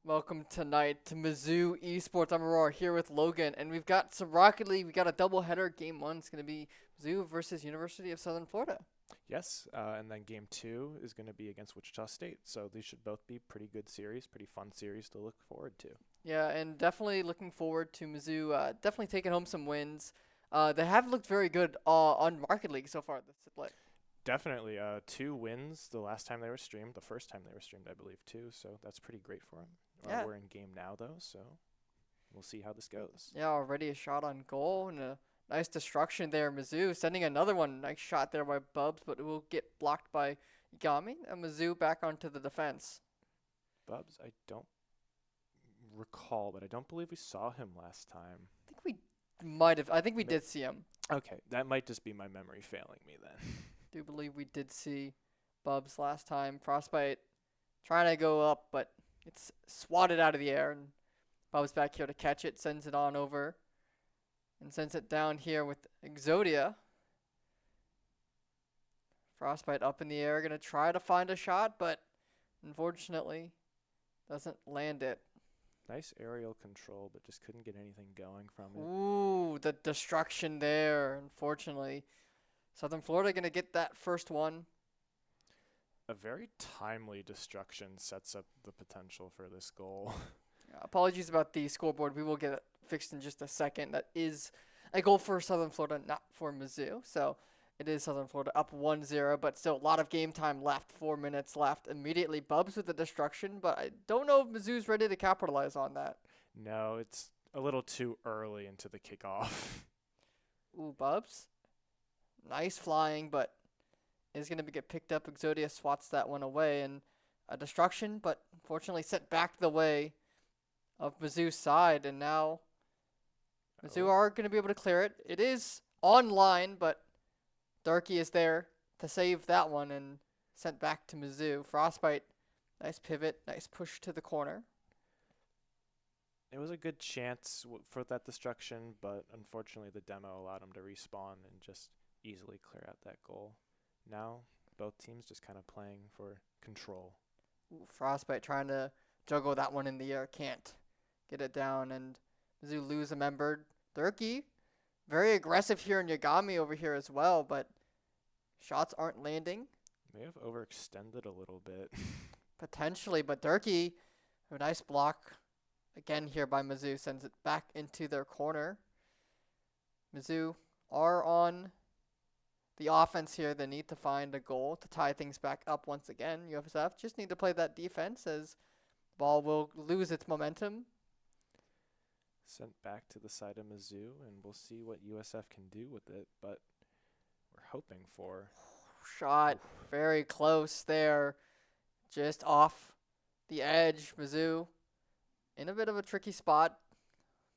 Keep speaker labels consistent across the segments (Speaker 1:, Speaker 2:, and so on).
Speaker 1: Welcome tonight to Mizzou Esports. I'm Aurora here with Logan, and we've got some Rocket League. We got a doubleheader. Game one is going to be Mizzou versus University of Southern Florida.
Speaker 2: Yes, and then game two is going to be against Wichita State. So these should both be pretty good series, pretty fun series to look forward to.
Speaker 1: Yeah, and definitely looking forward to Mizzou definitely taking home some wins. They have looked very good on Rocket League so far this play.
Speaker 2: Definitely, two wins the last time they were streamed, the first time they were streamed, I believe, too. So that's pretty great for them.
Speaker 1: Yeah,
Speaker 2: We're in game now, though, so we'll see how this goes.
Speaker 1: yeah, already a shot on goal and a nice destruction there. Mizzou sending another one. Nice shot there by Bubs, but it will get blocked by Yagami. And Mizzou back onto the defense.
Speaker 2: Bubs, I don't recall, but I don't believe we saw him last time.
Speaker 1: I think we might have. I think we did see him.
Speaker 2: Okay, that might just be my memory failing me then.
Speaker 1: Do believe we did see Bubs last time. Frostbite trying to go up, but it's swatted out of the air, and Bubs back here to catch it, sends it on over, and sends it down here with Exodia. Frostbite up in the air, gonna try to find a shot, but unfortunately doesn't land it.
Speaker 2: Nice aerial control, but just couldn't get anything going from it.
Speaker 1: Ooh, the destruction there, unfortunately. Southern Florida gonna get that first one.
Speaker 2: A very timely destruction sets up the potential for this goal.
Speaker 1: Apologies about the scoreboard. We will get it fixed in just a second. That is a goal for Southern Florida, not for Mizzou. So it is Southern Florida up 1-0, but still a lot of game time left. 4 minutes left. Immediately Bubs with the destruction, but I don't know if Mizzou's ready to capitalize on that.
Speaker 2: No, it's a little too early into the kickoff.
Speaker 1: Ooh, Bubs. Nice flying, but is going to get picked up. Exodia swats that one away, and a destruction, but unfortunately sent back the way of Mizzou's side, and now Mizzou are going to be able to clear it. It is online, but Durkee is there to save that one and sent back to Mizzou. Frostbite, nice pivot, nice push to the corner.
Speaker 2: It was a good chance for that destruction, but unfortunately the demo allowed him to respawn and just easily clear out that goal. Now, both teams just kind of playing for control.
Speaker 1: Ooh, Frostbite trying to juggle that one in the air, can't get it down, and Mizzou lose a member. Durkee, very aggressive here, and Yagami over here as well, but shots aren't landing.
Speaker 2: May have overextended a little bit.
Speaker 1: Potentially, but Durkee, a nice block again here by Mizzou, sends it back into their corner. Mizzou are on the offense here. They need to find a goal to tie things back up once again. USF just need to play that defense as the ball will lose its momentum.
Speaker 2: Sent back to the side of Mizzou, and we'll see what USF can do with it, but we're hoping for.
Speaker 1: Shot very close there, just off the edge. Mizzou in a bit of a tricky spot,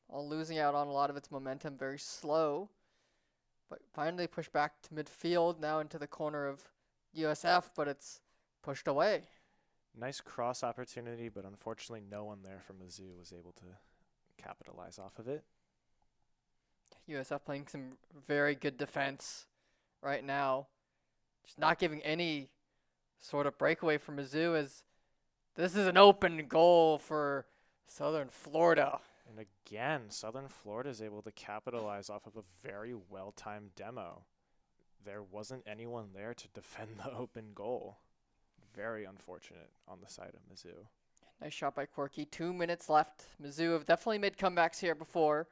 Speaker 1: all losing out on a lot of its momentum, very slow. But finally pushed back to midfield, now into the corner of USF, but it's pushed away.
Speaker 2: Nice cross opportunity, but unfortunately no one there from Mizzou was able to capitalize off of it.
Speaker 1: USF playing some very good defense right now. Just not giving any sort of breakaway from Mizzou, as this is an open goal for Southern Florida.
Speaker 2: And again, Southern Florida is able to capitalize off of a very well-timed demo. There wasn't anyone there to defend the open goal. Very unfortunate on the side of Mizzou.
Speaker 1: Nice shot by Quirky. 2 minutes left. Mizzou have definitely made comebacks here before,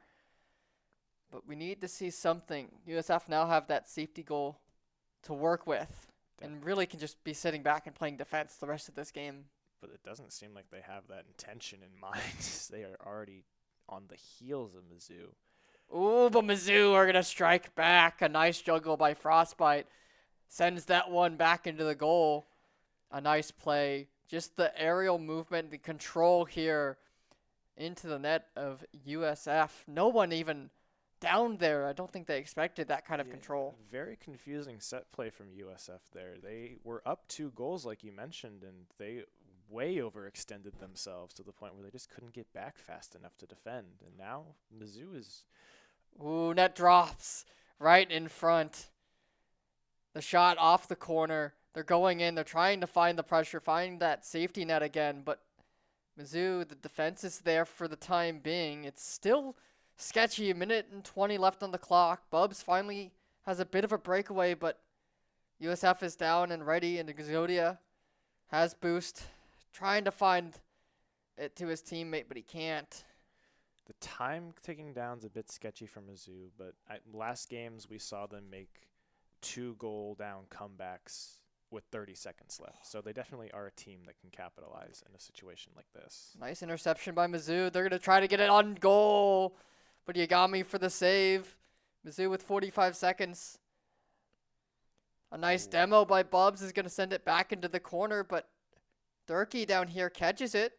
Speaker 1: but we need to see something. USF now have that safety goal to work with, and really can just be sitting back and playing defense the rest of this game.
Speaker 2: But it doesn't seem like they have that intention in mind. They are already on the heels of Mizzou.
Speaker 1: Ooh, but Mizzou are going to strike back. A nice juggle by Frostbite. Sends that one back into the goal. A nice play. Just the aerial movement, the control here into the net of USF. No one even down there. I don't think they expected that kind of control.
Speaker 2: Very confusing set play from USF there. They were up 2 goals, like you mentioned, and they way overextended themselves to the point where they just couldn't get back fast enough to defend. And now Mizzou is...
Speaker 1: Ooh, net drops right in front. The shot off the corner. They're going in. They're trying to find the pressure, find that safety net again, but Mizzou, the defense is there for the time being. It's still sketchy. A minute and 20 left on the clock. Bubs finally has a bit of a breakaway, but USF is down and ready, and Exodia has boost, trying to find it to his teammate, but he can't.
Speaker 2: The time ticking down's a bit sketchy for Mizzou, but last games we saw them make 2 goal down comebacks with 30 seconds left. So they definitely are a team that can capitalize in a situation like this.
Speaker 1: Nice interception by Mizzou. They're going to try to get it on goal, but Yagami for the save. Mizzou with 45 seconds. A nice demo by Bubs is going to send it back into the corner, but Durkee down here catches it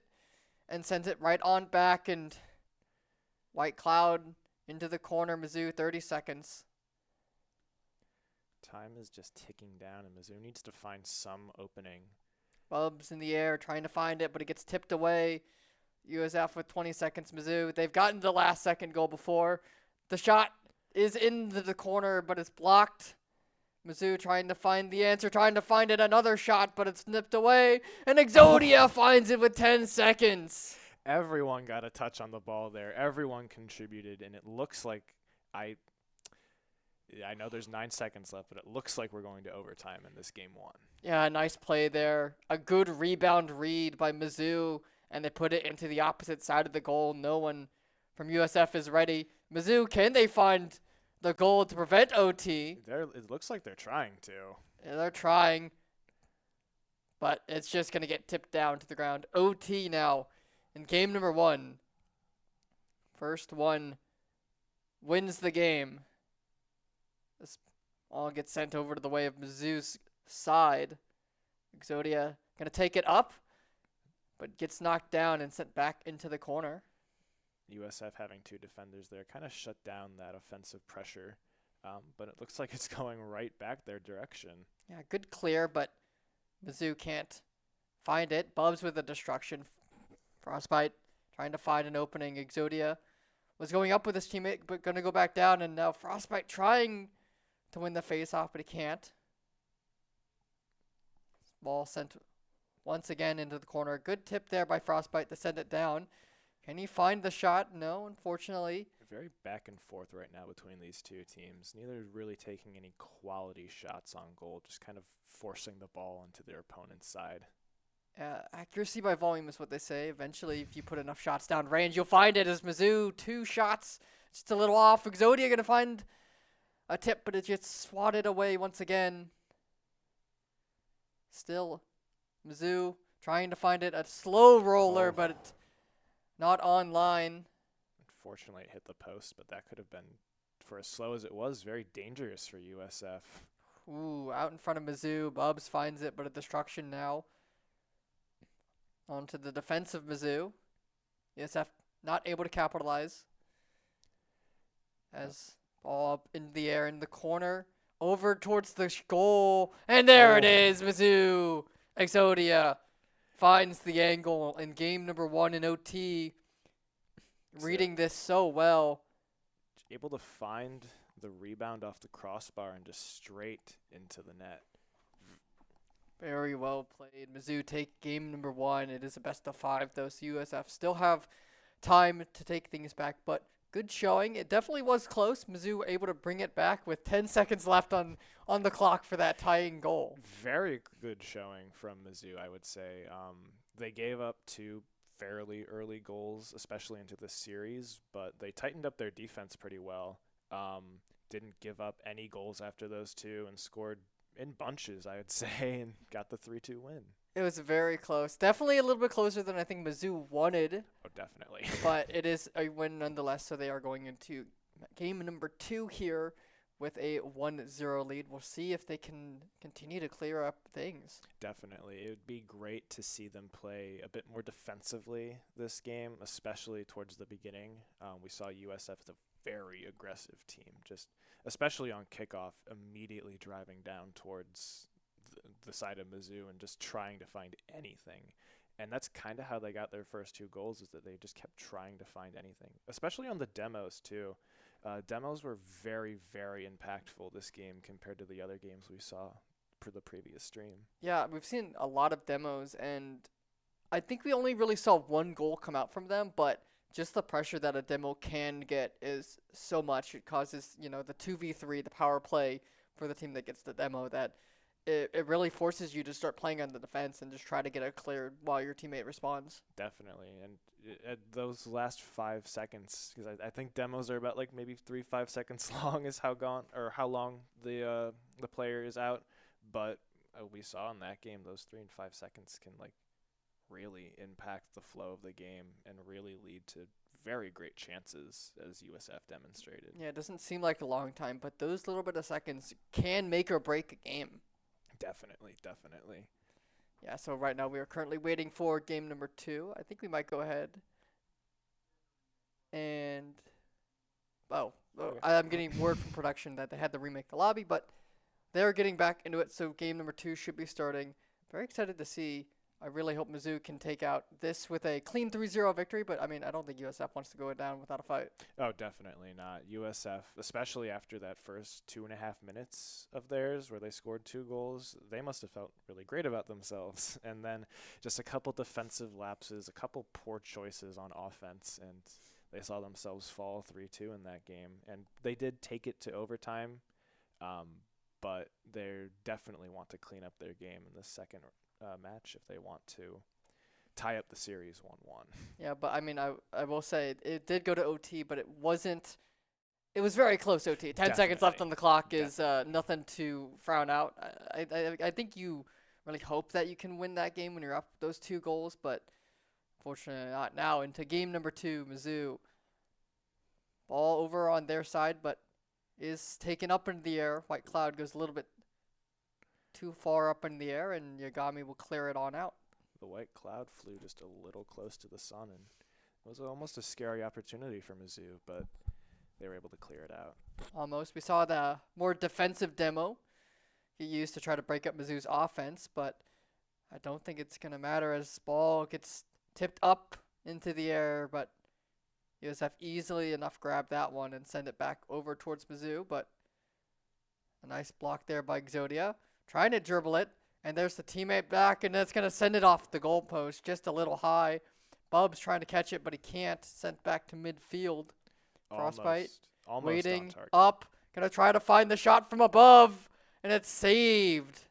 Speaker 1: and sends it right on back, and White Cloud into the corner. Mizzou, 30 seconds.
Speaker 2: Time is just ticking down, and Mizzou needs to find some opening.
Speaker 1: Bubs in the air trying to find it, but it gets tipped away. USF with 20 seconds. Mizzou, they've gotten the last second goal before. The shot is into the corner, but it's blocked. Mizzou trying to find the answer, trying to find it, another shot, but it's nipped away. And Exodia finds it with 10 seconds.
Speaker 2: Everyone got a touch on the ball there. Everyone contributed, and it looks like I know there's 9 seconds left, but it looks like we're going to overtime in this game 1.
Speaker 1: Yeah, nice play there. A good rebound read by Mizzou, and they put it into the opposite side of the goal. No one from USF is ready. Mizzou, can they find the goal to prevent OT?
Speaker 2: It looks like they're trying to.
Speaker 1: Yeah, they're trying, but it's just going to get tipped down to the ground. OT now in game number 1. First one wins the game. This all gets sent over to the way of Mizzou's side. Exodia going to take it up, but gets knocked down and sent back into the corner.
Speaker 2: USF having 2 defenders there kind of shut down that offensive pressure, but it looks like it's going right back their direction.
Speaker 1: Yeah, good clear, but Mizzou can't find it. Bubs with a destruction. Frostbite trying to find an opening. Exodia was going up with his teammate, but going to go back down, and now Frostbite trying to win the face-off, but he can't. Ball sent once again into the corner. Good tip there by Frostbite to send it down. Can he find the shot? No, unfortunately.
Speaker 2: Very back and forth right now between these 2 teams. Neither really taking any quality shots on goal, just kind of forcing the ball into their opponent's side.
Speaker 1: Accuracy by volume is what they say. Eventually, if you put enough shots down range, you'll find it. As Mizzou, 2 shots, just a little off. Exodia going to find a tip, but it gets swatted away once again. Still, Mizzou trying to find it. A slow roller, but it's not on line.
Speaker 2: Unfortunately, it hit the post, but that could have been, for as slow as it was, very dangerous for USF.
Speaker 1: Ooh, out in front of Mizzou. Bubs finds it, but a destruction now. Onto the defense of Mizzou. USF not able to capitalize. As ball up in the air in the corner. Over towards the goal. And there it is, Mizzou. Exodia finds the angle in game number 1 in OT. Reading this so well.
Speaker 2: Able to find the rebound off the crossbar and just straight into the net.
Speaker 1: Very well played. Mizzou take game number 1. It is a best of 5, though, so USF still have time to take things back, but good showing. It definitely was close. Mizzou able to bring it back with 10 seconds left on the clock for that tying goal.
Speaker 2: Very good showing from Mizzou, I would say. They gave up 2 fairly early goals, especially into this series, but they tightened up their defense pretty well. Didn't give up any goals after those 2 and scored in bunches, I would say, and got the 3-2 win.
Speaker 1: It was very close. Definitely a little bit closer than I think Mizzou wanted.
Speaker 2: Oh, definitely.
Speaker 1: But it is a win nonetheless, so they are going into game number 2 here with a 1-0 lead. We'll see if they can continue to clear up things.
Speaker 2: Definitely. It would be great to see them play a bit more defensively this game, especially towards the beginning. We saw USF as a very aggressive team, just especially on kickoff, immediately driving down towards the side of Mizzou and just trying to find anything. And that's kind of how they got their first 2 goals, is that they just kept trying to find anything, especially on the demos too. Demos were very, very impactful this game compared to the other games we saw for the previous stream.
Speaker 1: Yeah, we've seen a lot of demos, and I think we only really saw one goal come out from them, but just the pressure that a demo can get is so much. It causes, the 2v3, the power play for the team that gets the demo, that it really forces you to start playing on the defense and just try to get it cleared while your teammate responds.
Speaker 2: Definitely. And at those last 5 seconds, because I think demos are about like maybe 3-5 seconds long is how long the player is out. But we saw in that game those 3 and 5 seconds can like really impact the flow of the game and really lead to very great chances, as USF demonstrated.
Speaker 1: Yeah, it doesn't seem like a long time, but those little bit of seconds can make or break a game.
Speaker 2: Definitely, definitely.
Speaker 1: Yeah, so right now we are currently waiting for game number 2. I think we might go ahead and...
Speaker 2: Okay.
Speaker 1: I'm getting word from production that they had to remake the lobby, but they're getting back into it, so game number 2 should be starting. Very excited to see. I really hope Mizzou can take out this with a clean 3-0 victory, but I don't think USF wants to go down without a fight.
Speaker 2: Oh, definitely not. USF, especially after that first 2.5 minutes of theirs where they scored 2 goals, they must have felt really great about themselves. And then just a couple defensive lapses, a couple poor choices on offense, and they saw themselves fall 3-2 in that game. And they did take it to overtime, but they definitely want to clean up their game in the second match if they want to tie up the series 1-1.
Speaker 1: Yeah, but I will say it did go to OT, but it was very close OT. 10 seconds left on the clock is nothing to frown out. I think you really hope that you can win that game when you're up those 2 goals, but fortunately not. Now into game number 2, Mizzou. Ball over on their side, but is taken up into the air. White Cloud goes a little bit too far up in the air, and Yagami will clear it on out.
Speaker 2: The white cloud flew just a little close to the sun, and it was almost a scary opportunity for Mizzou, but they were able to clear it out.
Speaker 1: Almost. We saw the more defensive demo get used to try to break up Mizzou's offense, but I don't think it's going to matter as ball gets tipped up into the air, but USF easily enough grabbed that one and send it back over towards Mizzou, but a nice block there by Exodia. Trying to dribble it, and there's the teammate back, and that's going to send it off the goalpost just a little high. Bub's trying to catch it, but he can't. Sent back to midfield. Frostbite
Speaker 2: almost
Speaker 1: waiting
Speaker 2: on target.
Speaker 1: up. Going to try to find the shot from above, and it's saved.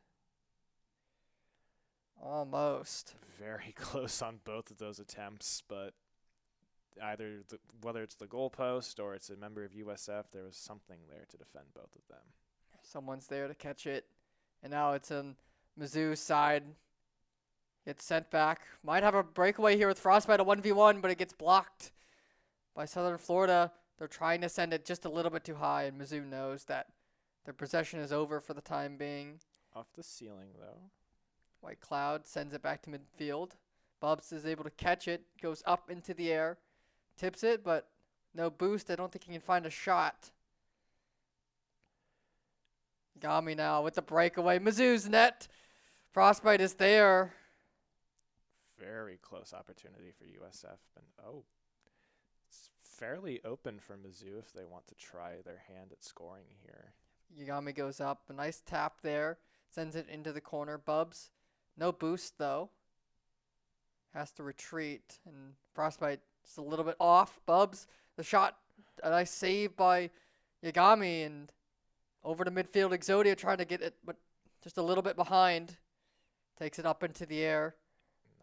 Speaker 1: Almost.
Speaker 2: Very close on both of those attempts, but whether it's the goalpost or it's a member of USF, there was something there to defend both of them.
Speaker 1: Someone's there to catch it. And now it's on Mizzou's side. It's sent back. Might have a breakaway here with Frostbite, a 1v1, but it gets blocked by Southern Florida. They're trying to send it just a little bit too high, and Mizzou knows that their possession is over for the time being.
Speaker 2: Off the ceiling, though.
Speaker 1: White Cloud sends it back to midfield. Bubs is able to catch it, goes up into the air, tips it, but no boost. I don't think he can find a shot. Gami now with the breakaway. Mizzou's net. Frostbite is there.
Speaker 2: Very close opportunity for USF. And it's fairly open for Mizzou if they want to try their hand at scoring here.
Speaker 1: Yagami goes up. A nice tap there. Sends it into the corner. Bubs. No boost, though. Has to retreat. And Frostbite just a little bit off. Bubs. The shot. A nice save by Yagami. And over to midfield, Exodia trying to get it, but just a little bit behind. Takes it up into the air.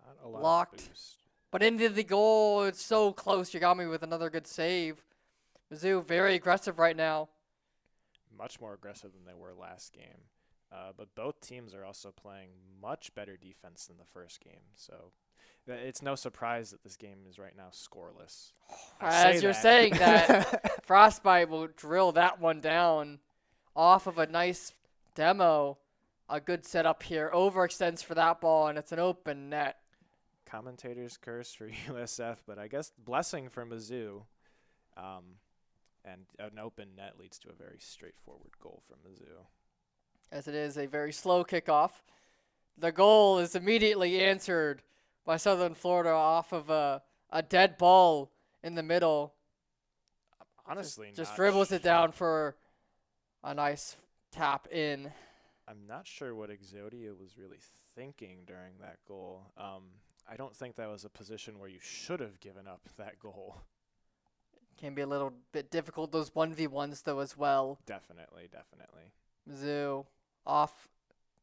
Speaker 2: Not a lot
Speaker 1: Blocked.
Speaker 2: of boost.
Speaker 1: But into the goal. It's so close. Yagami with another good save. Mizzou very aggressive right now.
Speaker 2: Much more aggressive than they were last game. But both teams are also playing much better defense than the first game. So it's no surprise that this game is right now scoreless.
Speaker 1: As you're saying that, Frostbite will drill that one down off of a nice demo. A good setup here. Overextends for that ball, and it's an open net.
Speaker 2: Commentators curse for USF, but I guess blessing for Mizzou. And an open net leads to a very straightforward goal from Mizzou.
Speaker 1: As it is a very slow kickoff. The goal is immediately answered by Southern Florida off of a dead ball in the middle.
Speaker 2: Honestly,
Speaker 1: just dribbles it down for a nice tap in.
Speaker 2: I'm not sure what Exodia was really thinking during that goal. I don't think that was a position where you should have given up that goal.
Speaker 1: Can be a little bit difficult, those 1v1s, though, as well.
Speaker 2: Definitely, definitely.
Speaker 1: Mizzou off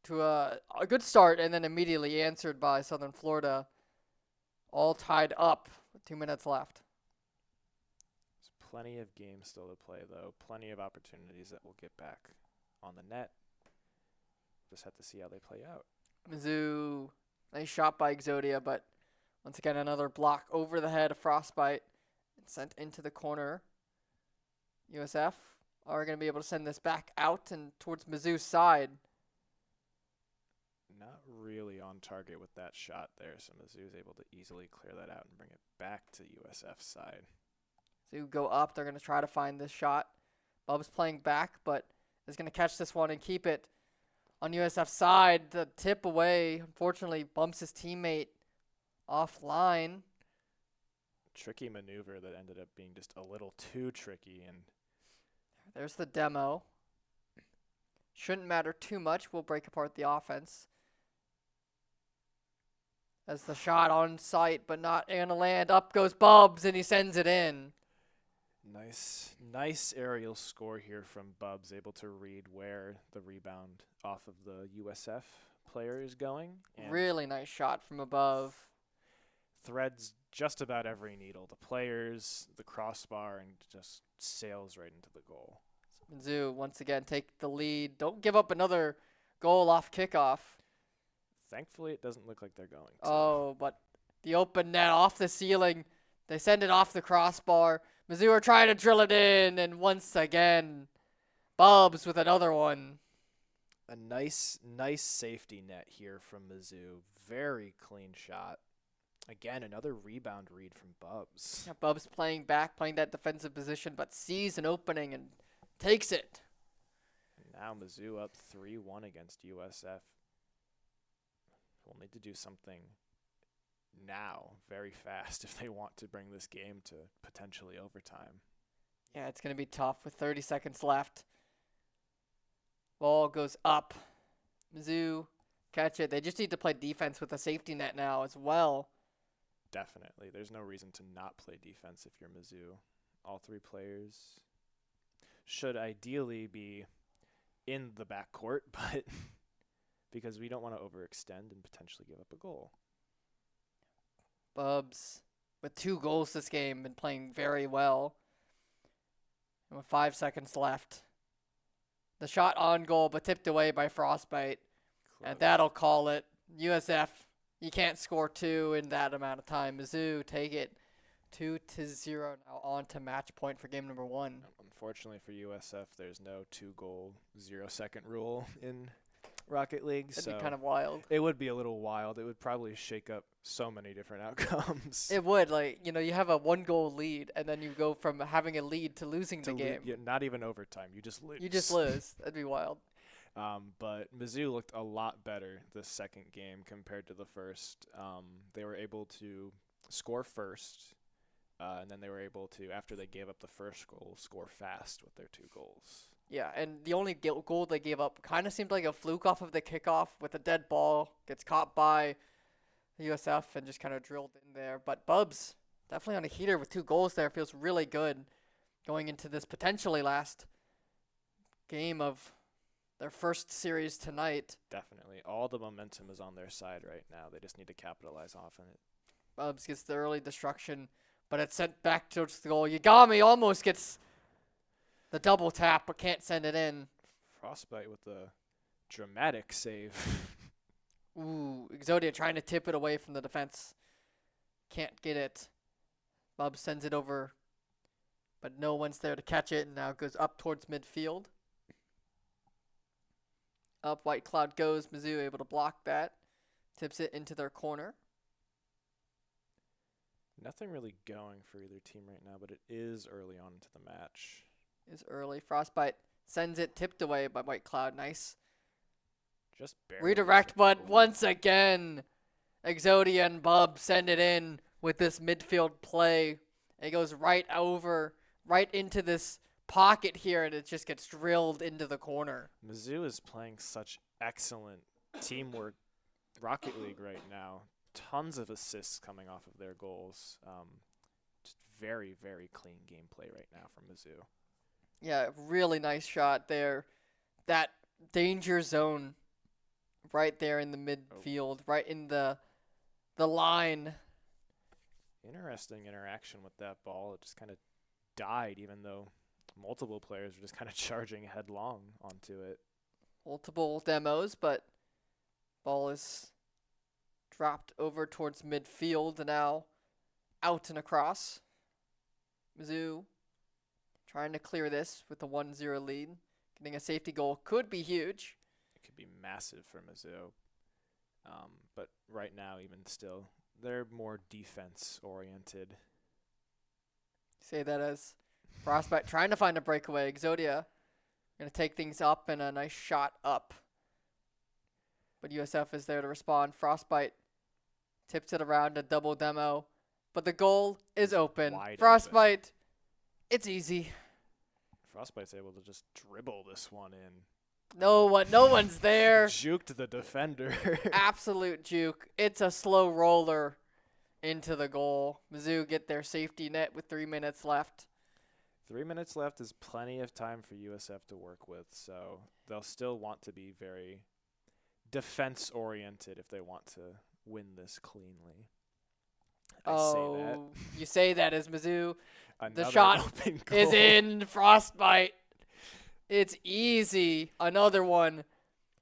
Speaker 1: to a good start and then immediately answered by Southern Florida. All tied up with 2 minutes left.
Speaker 2: There's plenty of games still to play, though. Plenty of opportunities that we'll get back on the net. Just have to see how they play out.
Speaker 1: Mizzou, nice shot by Exodia, but once again, another block over the head of Frostbite and sent into the corner. USF are going to be able to send this back out and towards Mizzou's side.
Speaker 2: Not really on target with that shot there, so Mizzou is able to easily clear that out and bring it back to USF's side.
Speaker 1: Mizzou go up. They're going to try to find this shot. Bub's playing back, but is going to catch this one and keep it on USF's side. The tip away, unfortunately, bumps his teammate offline.
Speaker 2: Tricky maneuver that ended up being just a little too tricky. And
Speaker 1: there's the demo. Shouldn't matter too much. We'll break apart the offense. As the shot on sight, but not gonna land. Up goes Bubs, and he sends it in.
Speaker 2: Nice aerial score here from Bubs, able to read where the rebound off of the USF player is going. And
Speaker 1: really nice shot from above.
Speaker 2: Threads just about every needle. The players, the crossbar, and just sails right into the goal.
Speaker 1: Mizzou, once again, take the lead. Don't give up another goal off kickoff.
Speaker 2: Thankfully, it doesn't look like they're going to.
Speaker 1: Oh, but the open net off the ceiling. They send it off the crossbar. Mizzou are trying to drill it in, and once again, Bubs with another one.
Speaker 2: A nice safety net here from Mizzou. Very clean shot. Again, another rebound read from Bubs.
Speaker 1: Yeah, Bubs playing back, playing that defensive position, but sees an opening and takes it.
Speaker 2: Now Mizzou up 3-1 against USF. We'll need to do something now, very fast, if they want to bring this game to potentially overtime.
Speaker 1: Yeah, it's going to be tough with 30 seconds left. Ball goes up. Mizzou catch it. They just need to play defense with a safety net now as well.
Speaker 2: Definitely. There's no reason to not play defense if you're Mizzou. All three players should ideally be in the backcourt, but because we don't want to overextend and potentially give up a goal.
Speaker 1: Bubs, with 2 goals this game, been playing very well. And with 5 seconds left. The shot on goal, but tipped away by Frostbite.
Speaker 2: Close.
Speaker 1: And that'll call it. USF, you can't score 2 in that amount of time. Mizzou take it 2-0 now on to match point for game number 1.
Speaker 2: Unfortunately for USF, there's no 2-goal, 0-second rule in Rocket League.
Speaker 1: That'd
Speaker 2: so
Speaker 1: be kind of wild.
Speaker 2: It would be a little wild. It would probably shake up so many different outcomes.
Speaker 1: It would. Like, you have a 1-goal lead, and then you go from having a lead to losing the game.
Speaker 2: Not even overtime. You just lose.
Speaker 1: You just lose. That'd be wild.
Speaker 2: But Mizzou looked a lot better the second game compared to the first. They were able to score first, and then they were able to, after they gave up the first goal, score fast with their 2 goals.
Speaker 1: Yeah, and the only goal they gave up kind of seemed like a fluke off of the kickoff with a dead ball. Gets caught by USF and just kind of drilled in there. But Bubs, definitely on a heater with 2 goals there. Feels really good going into this potentially last game of their first series tonight.
Speaker 2: Definitely. All the momentum is on their side right now. They just need to capitalize off on it.
Speaker 1: Bubs gets the early destruction, but it's sent back towards the goal. Yagami almost gets the double tap, but can't send it in.
Speaker 2: Frostbite with the dramatic save.
Speaker 1: Ooh, Exodia trying to tip it away from the defense. Can't get it. Bubs sends it over, but no one's there to catch it, and now it goes up towards midfield. Up White Cloud goes. Mizzou able to block that. Tips it into their corner.
Speaker 2: Nothing really going for either team right now, but it is early on into the match.
Speaker 1: Is early. Frostbite sends it tipped away by White Cloud. Nice.
Speaker 2: Just barely.
Speaker 1: Redirect, but once again, Exodia and Bub send it in with this midfield play. It goes right into this pocket here, and it just gets drilled into the corner.
Speaker 2: Mizzou is playing such excellent teamwork Rocket League right now tons of assists coming off of their goals. Just very, very clean gameplay right now from Mizzou.
Speaker 1: Yeah, really nice shot there. That danger zone right there in the midfield, right in the line.
Speaker 2: Interesting interaction with that ball. It just kind of died, even though multiple players were just kind of charging headlong onto it.
Speaker 1: Multiple demos, but ball is dropped over towards midfield now, out and across. Mizzou trying to clear this with a 1-0 lead. Getting a safety goal could be huge.
Speaker 2: It could be massive for Mizzou. But right now, even still, they're more defense-oriented.
Speaker 1: Say that as Frostbite trying to find a breakaway. Exodia going to take things up and a nice shot up. But USF is there to respond. Frostbite tips it around a double demo. But the goal is open.
Speaker 2: Wide
Speaker 1: Frostbite,
Speaker 2: open.
Speaker 1: it's easy.
Speaker 2: Frostbite's able to just dribble this one in.
Speaker 1: No one's there.
Speaker 2: Juked the defender.
Speaker 1: Absolute juke. It's a slow roller into the goal. Mizzou get their safety net with 3 minutes left.
Speaker 2: 3 minutes left is plenty of time for USF to work with, so they'll still want to be very defense-oriented if they want to win this cleanly.
Speaker 1: Say that. You say that as Mizzou.
Speaker 2: Another
Speaker 1: the shot
Speaker 2: open goal.
Speaker 1: is in. Frostbite. It's easy. Another one.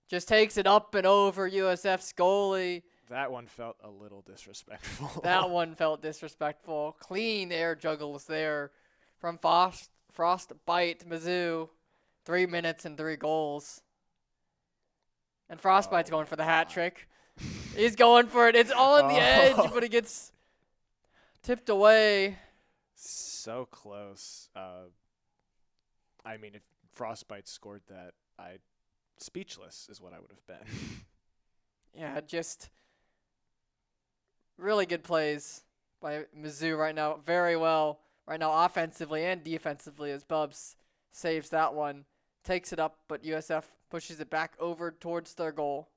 Speaker 1: Just takes it up and over USF's goalie.
Speaker 2: That one felt a little disrespectful.
Speaker 1: That one felt disrespectful. Clean air juggles there from Frostbite Mizzou. 3 minutes and 3 goals. And Frostbite's going for the hat trick. He's going for it. It's on the edge, but it gets tipped away.
Speaker 2: So close. I mean, if Frostbite scored that, speechless is what I would have been.
Speaker 1: Yeah, just really good plays by Mizzou right now. Very well right now offensively and defensively as Bubs saves that one. Takes it up, but USF pushes it back over towards their goal.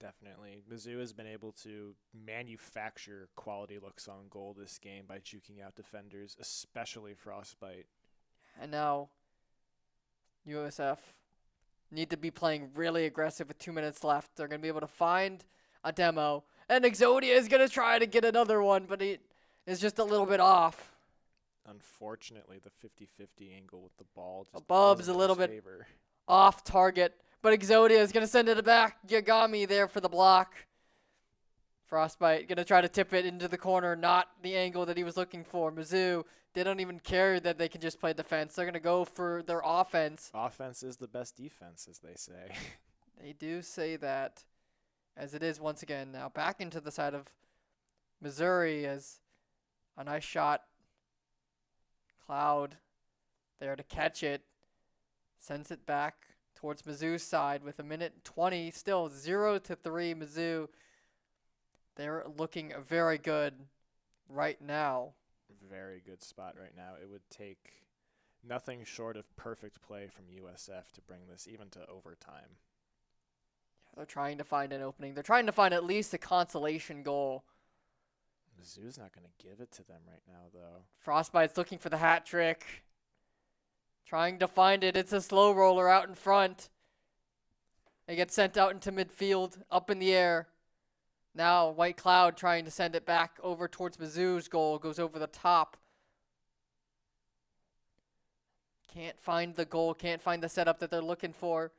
Speaker 2: Definitely. Mizzou has been able to manufacture quality looks on goal this game by juking out defenders, especially Frostbite.
Speaker 1: And now USF need to be playing really aggressive with 2 minutes left. They're going to be able to find a demo. And Exodia is going to try to get another one, but he is just a little bit off.
Speaker 2: Unfortunately, the 50-50 angle with the ball just
Speaker 1: Bub's a little bit off target. But Exodia is going to send it back. Yagami there for the block. Frostbite going to try to tip it into the corner. Not the angle that he was looking for. Mizzou, they don't even care that they can just play defense. They're going to go for their offense.
Speaker 2: Offense is the best defense, as they say.
Speaker 1: They do say that. As it is once again now. Back into the side of Missouri as a nice shot. Cloud there to catch it. Sends it back towards Mizzou's side with 1:20. Still 0-3 Mizzou. They're looking very good right now.
Speaker 2: Very good spot right now. It would take nothing short of perfect play from USF to bring this even to overtime.
Speaker 1: They're trying to find an opening. They're trying to find at least a consolation goal.
Speaker 2: Mizzou's not going to give it to them right now, though.
Speaker 1: Frostbite's looking for the hat trick. Trying to find it. It's a slow roller out in front. It gets sent out into midfield, up in the air. Now White Cloud trying to send it back over towards Mizzou's goal. Goes over the top. Can't find the goal. Can't find the setup that they're looking for.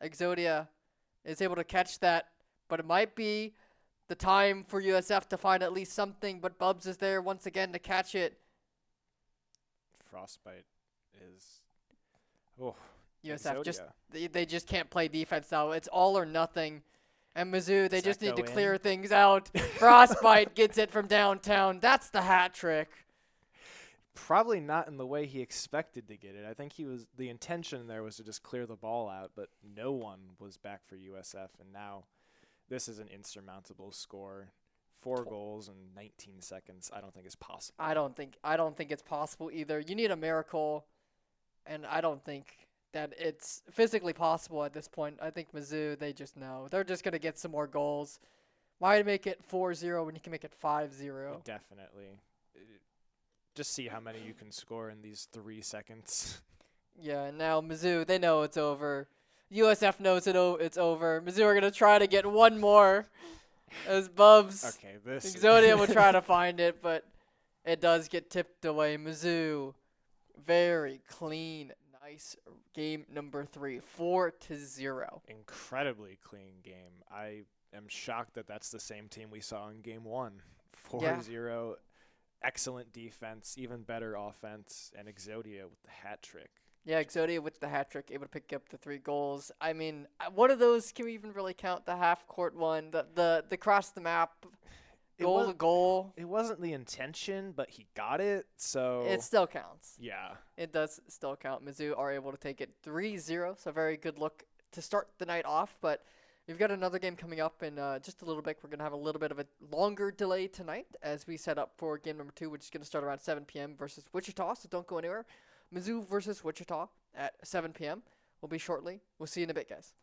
Speaker 1: Exodia is able to catch that. But it might be the time for USF to find at least something. But Bubs is there once again to catch it.
Speaker 2: Frostbite is... Oh,
Speaker 1: USF they just can't play defense now. It's all or nothing. And Mizzou, they just need to clear things out. Frostbite gets it from downtown. That's the hat trick.
Speaker 2: Probably not in the way he expected to get it. I think the intention there was to just clear the ball out, but no one was back for USF, and now this is an insurmountable score. 4 goals in 19 seconds. I don't think it's possible.
Speaker 1: I don't think it's possible either. You need a miracle, and I don't think that it's physically possible at this point. I think Mizzou, they just know. They're just going to get some more goals. Why make it 4-0 when you can make it 5-0?
Speaker 2: Definitely. Just see how many you can score in these 3 seconds.
Speaker 1: Yeah, now Mizzou, they know it's over. USF knows it's over. Mizzou are going to try to get one more as Bubs.
Speaker 2: Okay, this.
Speaker 1: Exodia will try to find it, but it does get tipped away. Mizzou, very clean, nice game number 3, 4-0.
Speaker 2: Incredibly clean game. I am shocked that that's the same team we saw in game 1.
Speaker 1: Yeah.
Speaker 2: 4-0. Excellent defense, even better offense, and Exodia with the hat trick.
Speaker 1: Yeah, Exodia with the hat trick, able to pick up the 3 goals. I mean, one of those, can we even really count the half court one? The cross the map, goal to goal.
Speaker 2: It wasn't the intention, but he got it, so.
Speaker 1: It still counts.
Speaker 2: Yeah.
Speaker 1: It does still count. Mizzou are able to take it 3-0, so a very good look to start the night off. But we've got another game coming up in just a little bit. We're going to have a little bit of a longer delay tonight as we set up for game number 2, which is going to start around 7 p.m. versus Wichita, so don't go anywhere. Mizzou versus Wichita at 7 p.m. will be shortly. We'll see you in a bit, guys.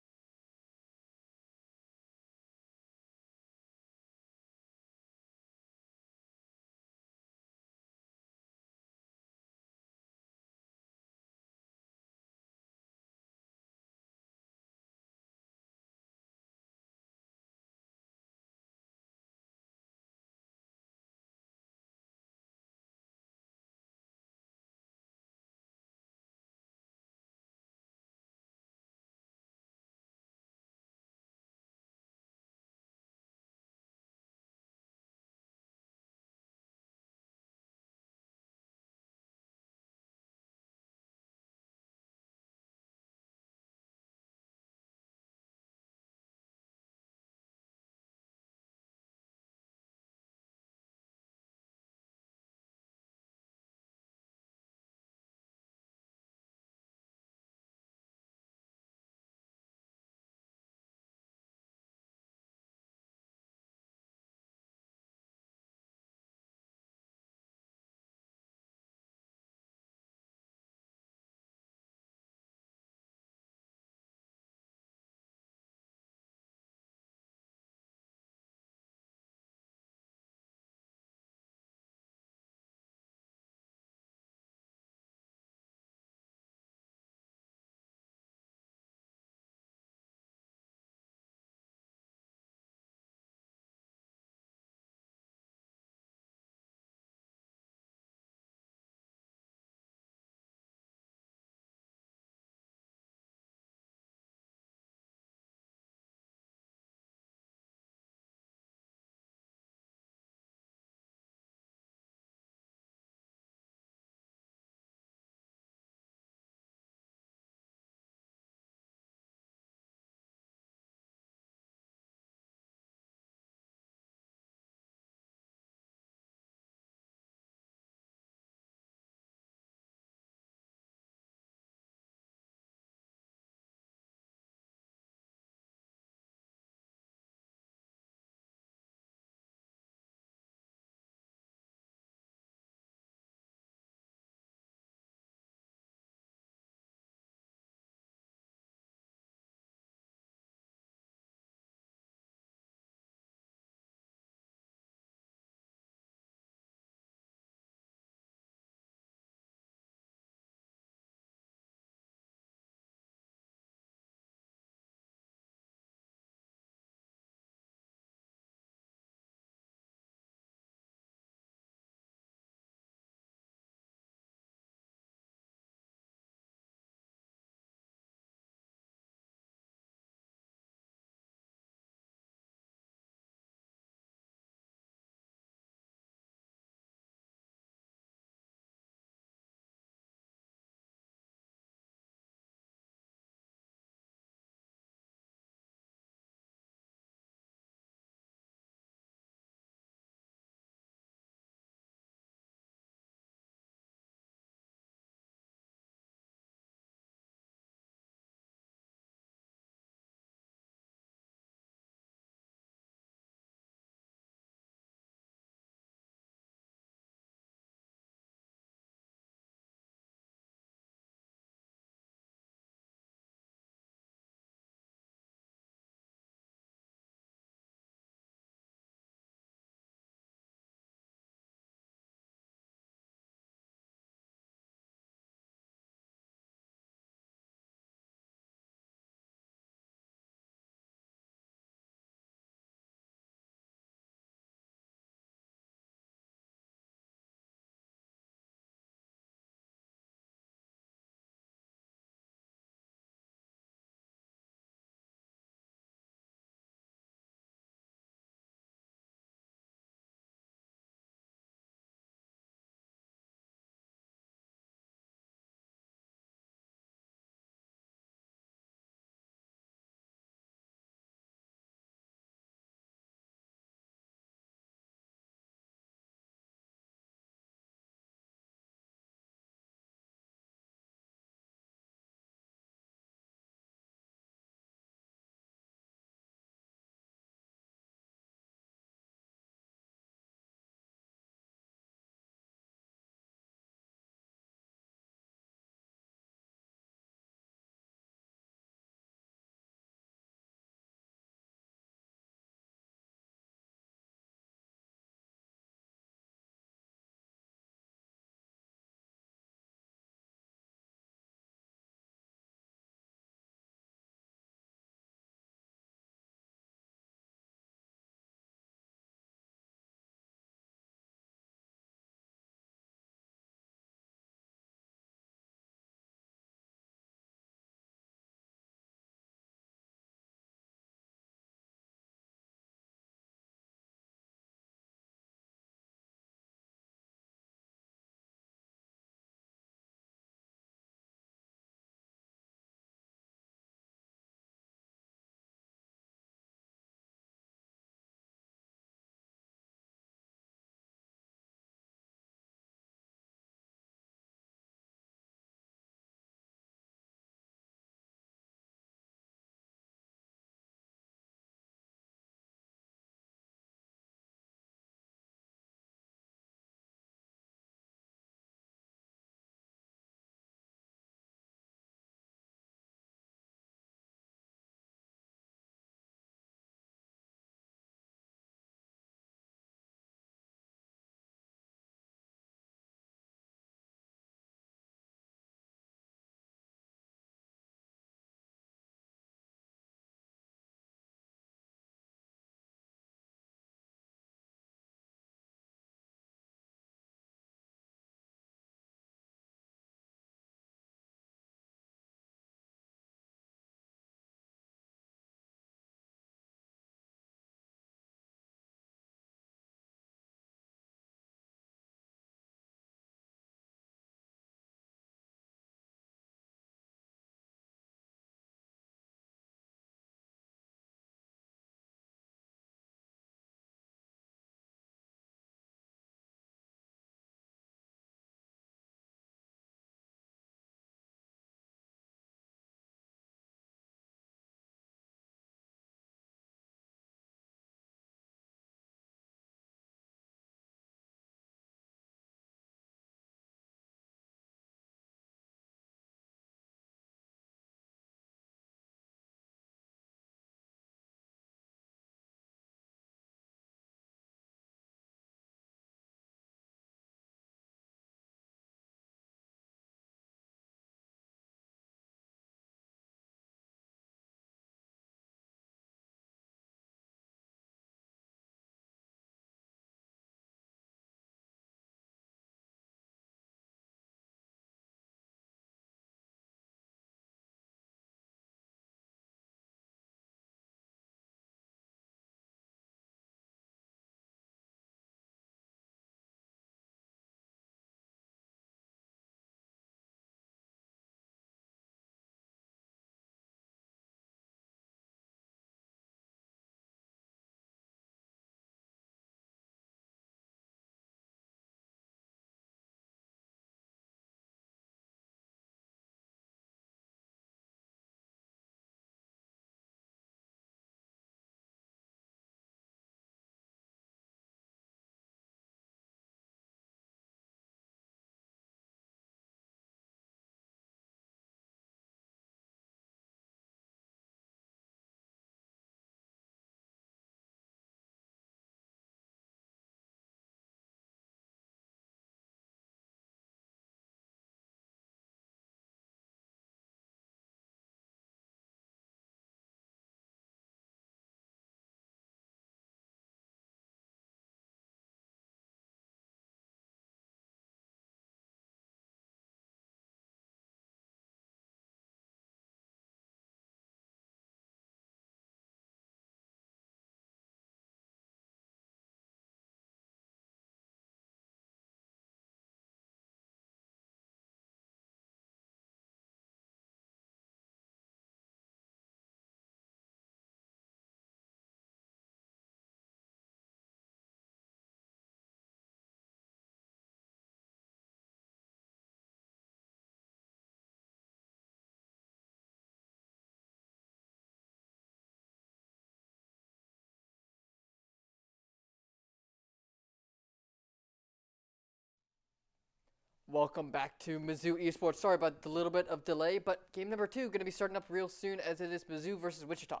Speaker 1: Welcome back to Mizzou Esports. Sorry about the little bit of delay, but game number 2 going to be starting up real soon as it is Mizzou versus Wichita.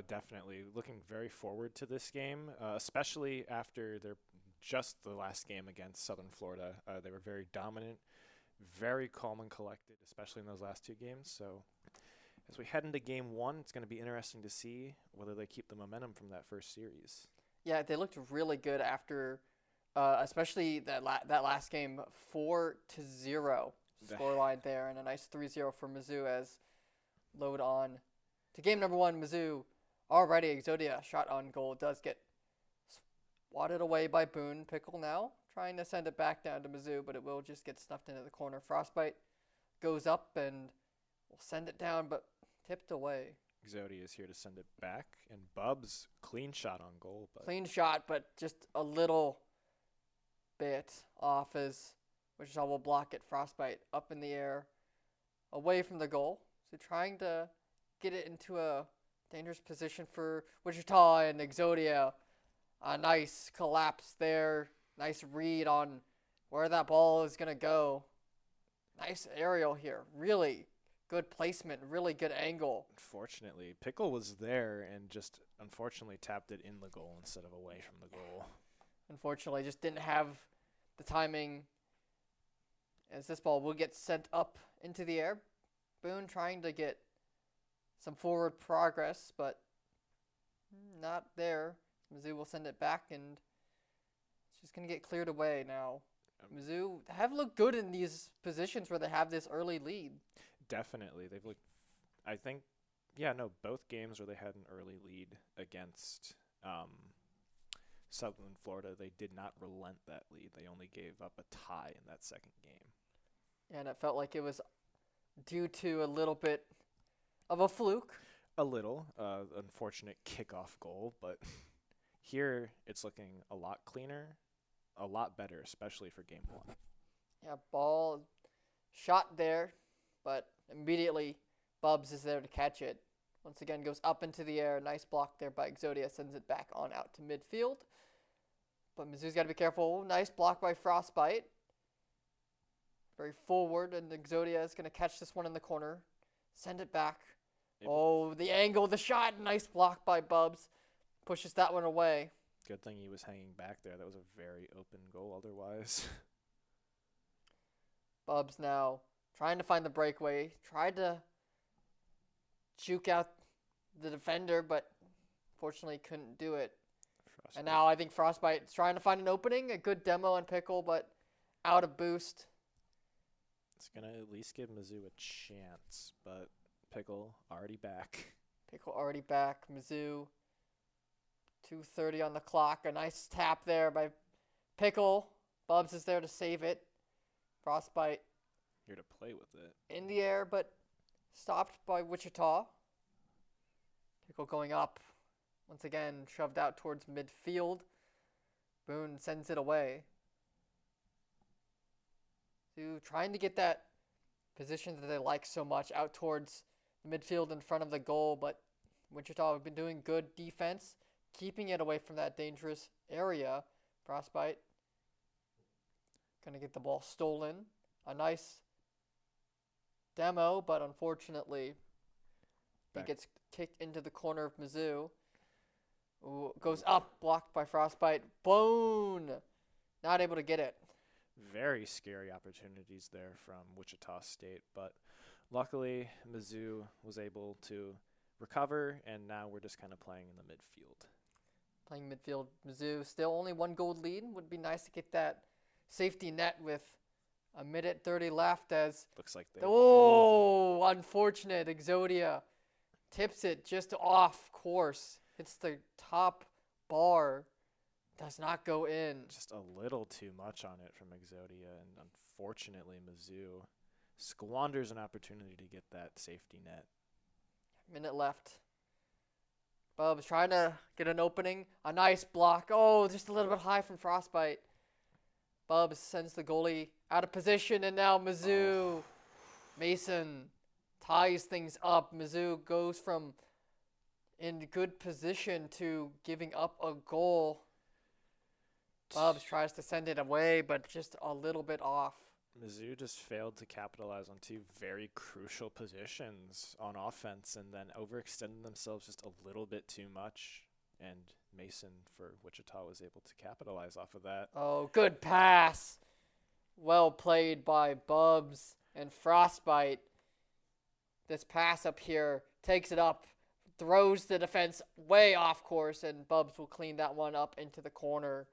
Speaker 2: Definitely looking very forward to this game, especially after just the last game against Southern Florida. They were very dominant, very calm and collected, especially in those last 2 games. So as we head into game 1, it's going to be interesting to see whether they keep the momentum from that first series.
Speaker 1: Yeah, they looked really good after, especially that last game, 4-0 scoreline there, and a nice 3-0 for Mizzou as load on to game number 1. Mizzou already Exodia shot on goal does get swatted away by Boone. Pickle now trying to send it back down to Mizzou, but it will just get stuffed into the corner. Frostbite goes up and will send it down, but tipped away.
Speaker 2: Exodia is here to send it back, and Bubs clean shot on goal.
Speaker 1: Clean shot, but just a little bit off as Wichita will block it. Frostbite up in the air, away from the goal. So trying to get it into a dangerous position for Wichita, and Exodia. A nice collapse there. Nice read on where that ball is going to go. Nice aerial here. Really good placement. Really good angle.
Speaker 2: Unfortunately, Pickle was there and just unfortunately tapped it in the goal instead of away from the goal.
Speaker 1: Unfortunately, just didn't have the timing as this ball will get sent up into the air. Boone trying to get some forward progress, but not there. Mizzou will send it back, and it's just going to get cleared away now. Mizzou have looked good in these positions where they have this early lead.
Speaker 2: Definitely. They've looked, I think, both games where they had an early lead against Southern Florida, they did not relent that lead. They only gave up a tie in that second game.
Speaker 1: And it felt like it was due to a little bit of a fluke.
Speaker 2: A little. Unfortunate kickoff goal, but here it's looking a lot cleaner, a lot better, especially for game 1.
Speaker 1: Yeah, ball shot there, but immediately Bubs is there to catch it. Once again, goes up into the air. Nice block there by Exodia. Sends it back on out to midfield. But Mizzou's got to be careful. Nice block by Frostbite. Very forward, and Exodia is going to catch this one in the corner. Send it back. Oh, the angle, the shot. Nice block by Bubs. Pushes that one away.
Speaker 2: Good thing he was hanging back there. That was a very open goal otherwise.
Speaker 1: Bubs now trying to find the breakaway. Tried to juke out the defender, but fortunately couldn't do it. Frostbite. And now I think Frostbite is trying to find an opening. A good demo on Pickle, but out of boost.
Speaker 2: It's going to at least give Mizzou a chance, but Pickle already back.
Speaker 1: Pickle already back. Mizzou, 2:30 on the clock. A nice tap there by Pickle. Bubs is there to save it. Frostbite
Speaker 2: here to play with it.
Speaker 1: In the air, but stopped by Wichita. Pickle going up. Once again, shoved out towards midfield. Boone sends it away. So trying to get that position that they like so much out towards the midfield in front of the goal, but Wichita have been doing good defense, keeping it away from that dangerous area. Frostbite going to get the ball stolen. A nice demo, but unfortunately he gets kicked into the corner of Mizzou. Ooh, goes up, blocked by Frostbite. Boone! Not able to get it.
Speaker 2: Very scary opportunities there from Wichita State, but luckily Mizzou was able to recover, and now we're just kind of playing in the midfield.
Speaker 1: Playing midfield, Mizzou still only 1 goal lead. Would be nice to get that safety net with a minute 30 left as
Speaker 2: looks like they
Speaker 1: unfortunate. Exodia tips it just off course. Hits the top bar. Does not go in.
Speaker 2: Just a little too much on it from Exodia, and unfortunately Mizzou squanders an opportunity to get that safety net.
Speaker 1: Minute left. Bubs trying to get an opening. A nice block. Oh, just a little bit high from Frostbite. Bubs sends the goalie out of position, and now Mizzou. Mason ties things up. Mizzou goes from in good position to giving up a goal. Bubs tries to send it away, but just a little bit off.
Speaker 2: Mizzou just failed to capitalize on two very crucial positions on offense and then overextended themselves just a little bit too much. And Mason for Wichita was able to capitalize off of that.
Speaker 1: Oh, good pass. Well played by Bubs and Frostbite. This pass up here takes it up, throws the defense way off course, and Bubs will clean that one up into the corner.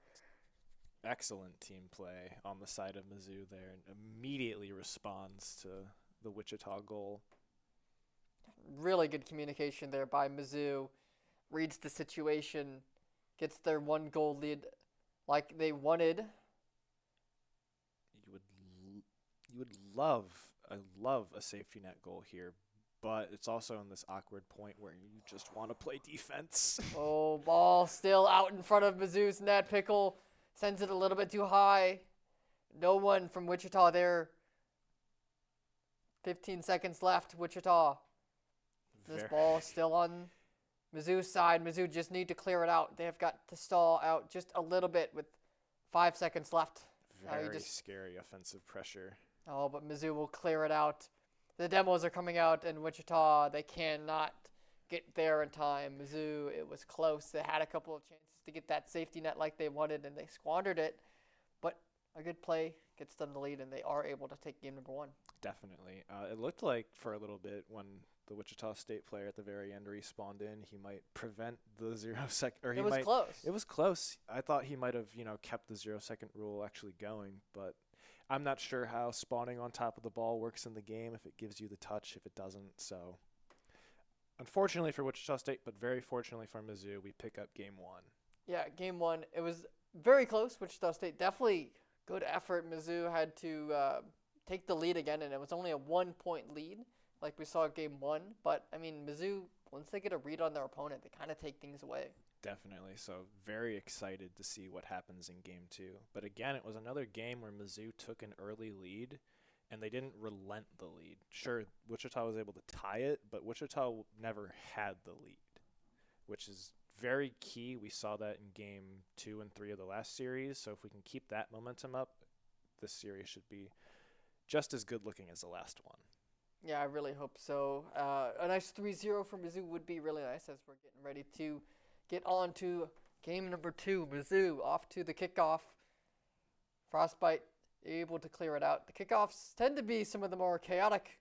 Speaker 2: Excellent team play on the side of Mizzou there and immediately responds to the Wichita goal.
Speaker 1: Really good communication there by Mizzou. Reads the situation, gets their 1-goal lead like they wanted.
Speaker 2: You would love a safety net goal here, but it's also in this awkward point where you just want to play defense.
Speaker 1: Oh, ball still out in front of Mizzou's net. Pickle sends it a little bit too high. No one from Wichita there. 15 seconds left, Wichita. This ball still on Mizzou's side. Mizzou just need to clear it out. They have got to stall out just a little bit with 5 seconds left.
Speaker 2: Very scary offensive pressure.
Speaker 1: Oh, but Mizzou will clear it out. The demos are coming out in Wichita. They cannot get there in time. Mizzou, it was close. They had a couple of chances to get that safety net like they wanted, and they squandered it. But a good play gets them the lead, and they are able to take game number 1.
Speaker 2: Definitely. It looked like for a little bit when the Wichita State player at the very end respawned in, he might prevent the 0 second. Or he
Speaker 1: was
Speaker 2: might,
Speaker 1: close.
Speaker 2: It was close. I thought he might have, kept the 0 second rule actually going, but I'm not sure how spawning on top of the ball works in the game, if it gives you the touch, if it doesn't. So, unfortunately for Wichita State, but very fortunately for Mizzou, we pick up game 1.
Speaker 1: Yeah, game 1. It was very close. Wichita State definitely good effort. Mizzou had to take the lead again, and it was only a 1-point lead, like we saw game 1. But I mean, Mizzou, once they get a read on their opponent, they kind of take things away.
Speaker 2: Definitely. So very excited to see what happens in game 2. But again, it was another game where Mizzou took an early lead and they didn't relent the lead. Sure, Wichita was able to tie it, but Wichita never had the lead, which is very key. We saw that in game 2 and 3 of the last series. So if we can keep that momentum up, this series should be just as good looking as the last one.
Speaker 1: Yeah, I really hope so. A nice 3-0 for Mizzou would be really nice as we're getting ready to get on to game number 2. Mizzou off to the kickoff. Frostbite able to clear it out. The kickoffs tend to be some of the more chaotic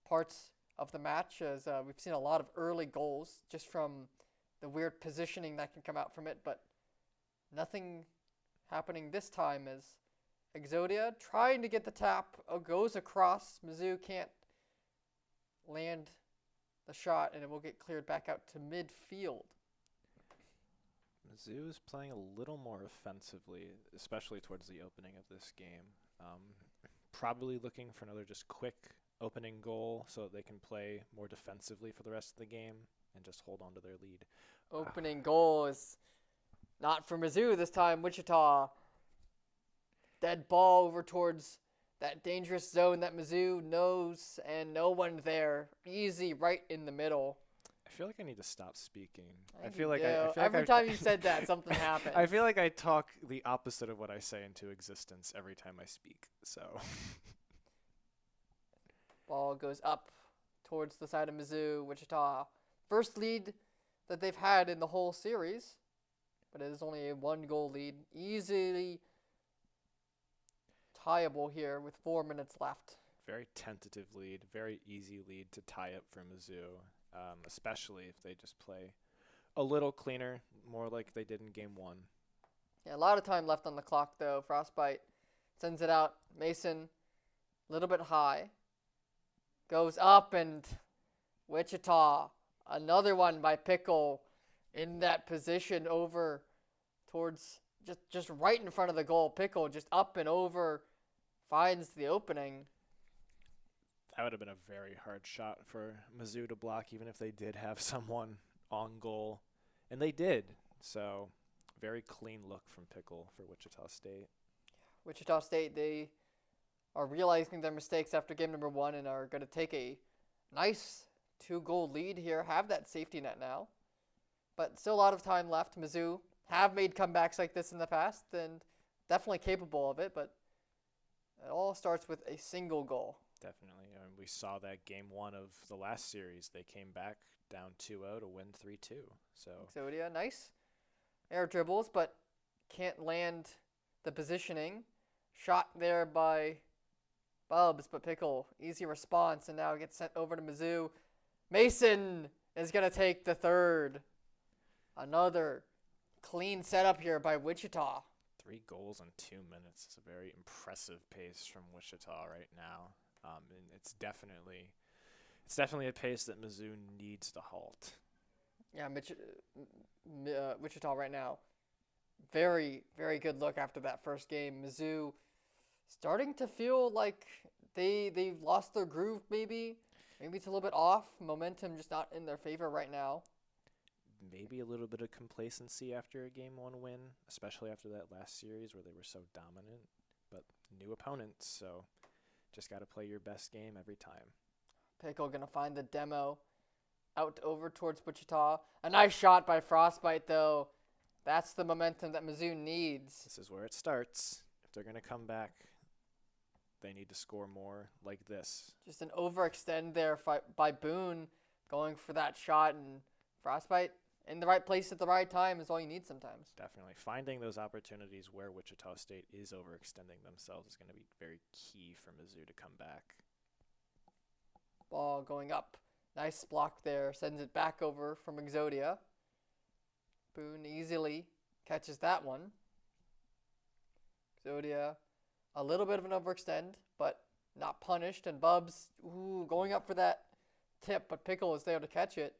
Speaker 1: parts of the match, as we've seen a lot of early goals just from the weird positioning that can come out from it, but nothing happening this time as Exodia trying to get the tap, goes across. Mizzou can't land the shot, and it will get cleared back out to midfield.
Speaker 2: Mizzou is playing a little more offensively, especially towards the opening of this game. Probably looking for another just quick opening goal so that they can play more defensively for the rest of the game and just hold on to their lead.
Speaker 1: Opening goal is not for Mizzou this time. Wichita. Dead ball over towards that dangerous zone that Mizzou knows, and no one there. Easy right in the middle.
Speaker 2: I feel like I need to stop speaking.
Speaker 1: Every time you said that, something happened.
Speaker 2: I feel like I talk the opposite of what I say into existence every time I speak. So,
Speaker 1: ball goes up towards the side of Mizzou. Wichita, first lead that they've had in the whole series, but it is only a 1-goal lead. Easily tieable here with 4 minutes left.
Speaker 2: Very tentative lead, very easy lead to tie up for Mizzou. Especially if they just play a little cleaner, more like they did in game 1.
Speaker 1: Yeah, a lot of time left on the clock, though. Frostbite sends it out. Mason, a little bit high. Goes up, and Wichita, another one by Pickle in that position over towards just right in front of the goal. Pickle just up and over, finds the opening.
Speaker 2: That would have been a very hard shot for Mizzou to block, even if they did have someone on goal. And they did. So, very clean look from Pickle for Wichita State.
Speaker 1: Wichita State, they are realizing their mistakes after game number 1 and are going to take a nice 2-goal lead here, have that safety net now. But still a lot of time left. Mizzou have made comebacks like this in the past and definitely capable of it, but It all starts with a single goal.
Speaker 2: Definitely. I mean, we saw that game one of the last series. They came back down 2-0 to win 3-2. So
Speaker 1: Exodia, nice air dribbles, but can't land the positioning. Shot there by Bubs, but Pickle, easy response, and now gets sent over to Mizzou. Mason is going to take the third. Another clean setup here by Wichita.
Speaker 2: 3 goals in 2 minutes is a very impressive pace from Wichita right now. And it's definitely a pace that Mizzou needs to halt.
Speaker 1: Yeah, Wichita right now. Very, very good look after that first game. Mizzou starting to feel like they've lost their groove maybe. Maybe it's a little bit off. Momentum just not in their favor right now.
Speaker 2: Maybe a little bit of complacency after a game 1 win, especially after that last series where they were so dominant. But new opponents, so just got to play your best game every time.
Speaker 1: Pickle going to find the demo out over towards Wichita. A nice shot by Frostbite, though. That's the momentum that Mizzou needs.
Speaker 2: This is where it starts. If they're going to come back, they need to score more like this.
Speaker 1: Just an overextend there by Boone going for that shot, and Frostbite in the right place at the right time is all you need sometimes.
Speaker 2: Definitely. Finding those opportunities where Wichita State is overextending themselves is going to be very key for Mizzou to come back.
Speaker 1: Ball going up. Nice block there. Sends it back over from Exodia. Boone easily catches that one. Exodia, a little bit of an overextend, but not punished. And Bubs, going up for that tip, but Pickle is there to catch it.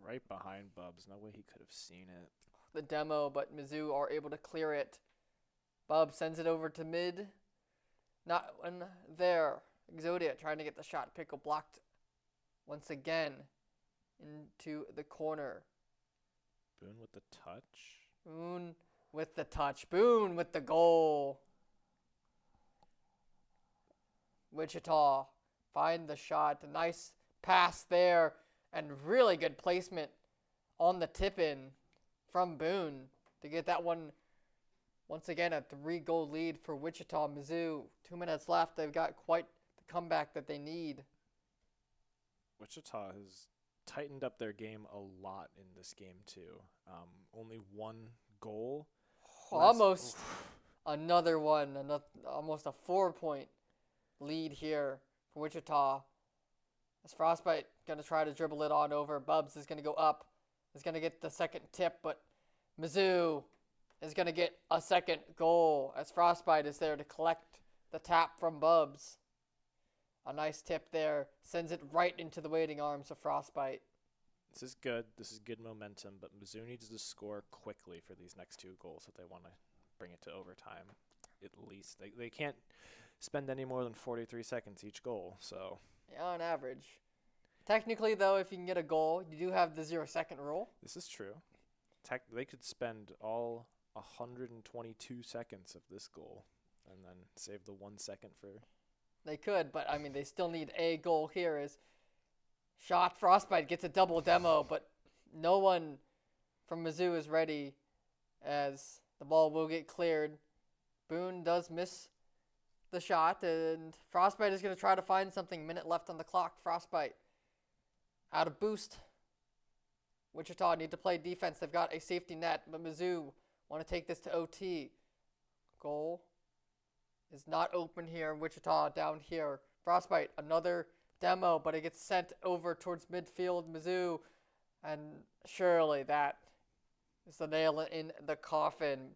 Speaker 2: Right behind Bubs. No way he could have seen it.
Speaker 1: The demo, but Mizzou are able to clear it. Bubs sends it over to mid. Not one there. Exodia trying to get the shot. Pickle blocked once again into the corner.
Speaker 2: Boone with the touch.
Speaker 1: Boone with the touch. Boone with the goal. Wichita find the shot. A nice pass there and really good placement on the tip-in from Boone to get that one. Once again, a 3-goal lead for Wichita. Mizzou, 2 minutes left. They've got quite the comeback that they need.
Speaker 2: Wichita has tightened up their game a lot in this game, too. Only 1 goal.
Speaker 1: Almost another one. Almost a 4-point lead here for Wichita. As Frostbite going to try to dribble it on over. Bubs is going to go up. Is going to get the second tip, but Mizzou is going to get a second goal as Frostbite is there to collect the tap from Bubs. A nice tip there. Sends it right into the waiting arms of Frostbite.
Speaker 2: This is good. This is good momentum, but Mizzou needs to score quickly for these next 2 goals if they want to bring it to overtime. At least. They can't spend any more than 43 seconds each goal, so...
Speaker 1: Yeah, on average. Technically, though, if you can get a goal, you do have the 0-second rule.
Speaker 2: This is true. They could spend all 122 seconds of this goal and then save the 1 second for...
Speaker 1: They could, but, I mean, they still need a goal here as shot. Frostbite gets a double demo, but no one from Mizzou is ready as the ball will get cleared. Boone does miss the shot, and Frostbite is going to try to find something. Minute left on the clock. Frostbite out of boost. Wichita need to play defense. They've got a safety net, but Mizzou want to take this to OT. Goal is not open here. Wichita down here. Frostbite, another demo, but it gets sent over towards midfield. Mizzou, and surely that is the nail in the coffin.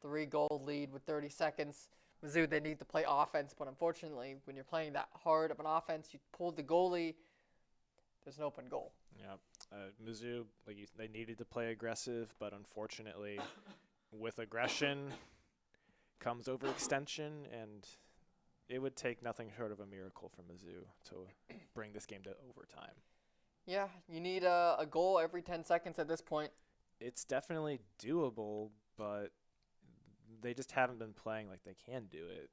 Speaker 1: 3-goal lead with 30 seconds. Mizzou, they need to play offense, but unfortunately, when you're playing that hard of an offense, you pull the goalie, there's an open goal.
Speaker 2: Yeah, Mizzou, they needed to play aggressive, but unfortunately, with aggression comes overextension, and it would take nothing short of a miracle for Mizzou to bring this game to overtime.
Speaker 1: Yeah, you need a goal every 10 seconds at this point.
Speaker 2: It's definitely doable, but they just haven't been playing like they can do it.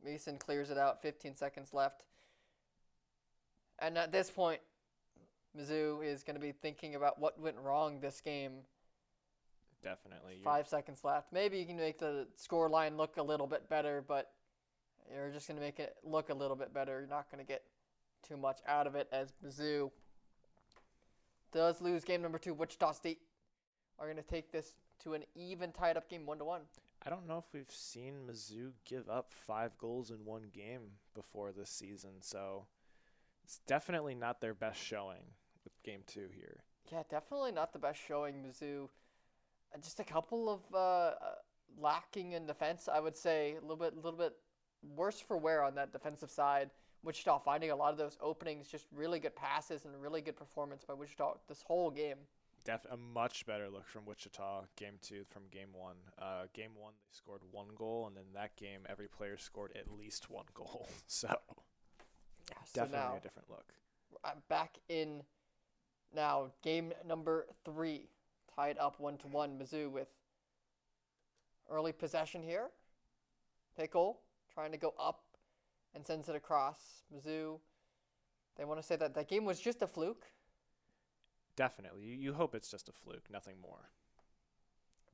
Speaker 1: Mason clears it out, 15 seconds left. And at this point, Mizzou is going to be thinking about what went wrong this game.
Speaker 2: Definitely.
Speaker 1: 5 seconds left. Maybe you can make the score line look a little bit better, but you're just going to make it look a little bit better. You're not going to get too much out of it, as Mizzou does lose game number 2. Wichita State are going to take this to an even tied up game 1-1.
Speaker 2: I don't know if we've seen Mizzou give up 5 goals in one game before this season, so it's definitely not their best showing with game 2 here.
Speaker 1: Yeah, definitely not the best showing, Mizzou. Just a couple of lacking in defense, I would say. A little bit worse for wear on that defensive side. Wichita finding a lot of those openings, just really good passes and a really good performance by Wichita this whole game.
Speaker 2: A much better look from Wichita game 2 from game 1. Game 1 they scored 1 goal, and then that game every player scored at least 1 goal. So definitely
Speaker 1: now,
Speaker 2: a different look.
Speaker 1: I'm back in now game number 3, tied up 1-1. Mizzou with early possession here. Pickle trying to go up and sends it across. Mizzou, they want to say that that game was just a fluke.
Speaker 2: Definitely. You hope it's just a fluke, nothing more.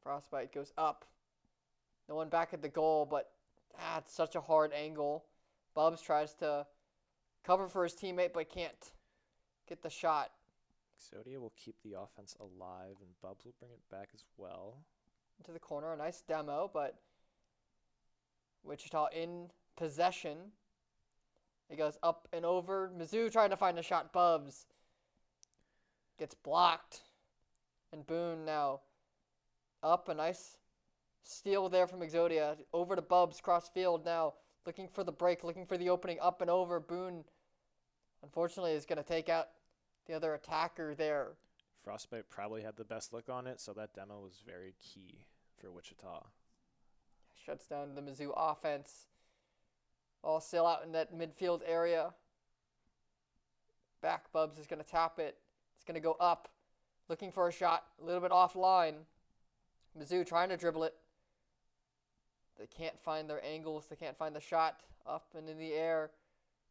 Speaker 1: Frostbite goes up. No one back at the goal, but it's such a hard angle. Bubs tries to cover for his teammate, but can't get the shot.
Speaker 2: Exodia will keep the offense alive, and Bubs will bring it back as well.
Speaker 1: Into the corner, a nice demo, but Wichita in possession. He goes up and over. Mizzou trying to find a shot. Bubs gets blocked. And Boone now up. A nice steal there from Exodia. Over to Bubs, cross field now. Looking for the break, looking for the opening. Up and over. Boone, unfortunately, is going to take out the other attacker there.
Speaker 2: Frostbite probably had the best look on it, so that demo was very key for Wichita.
Speaker 1: Shuts down the Mizzou offense. All still out in that midfield area. Back Bubs is going to tap it. It's going to go up. Looking for a shot. A little bit offline. Mizzou trying to dribble it. They can't find their angles. They can't find the shot. Up and in the air.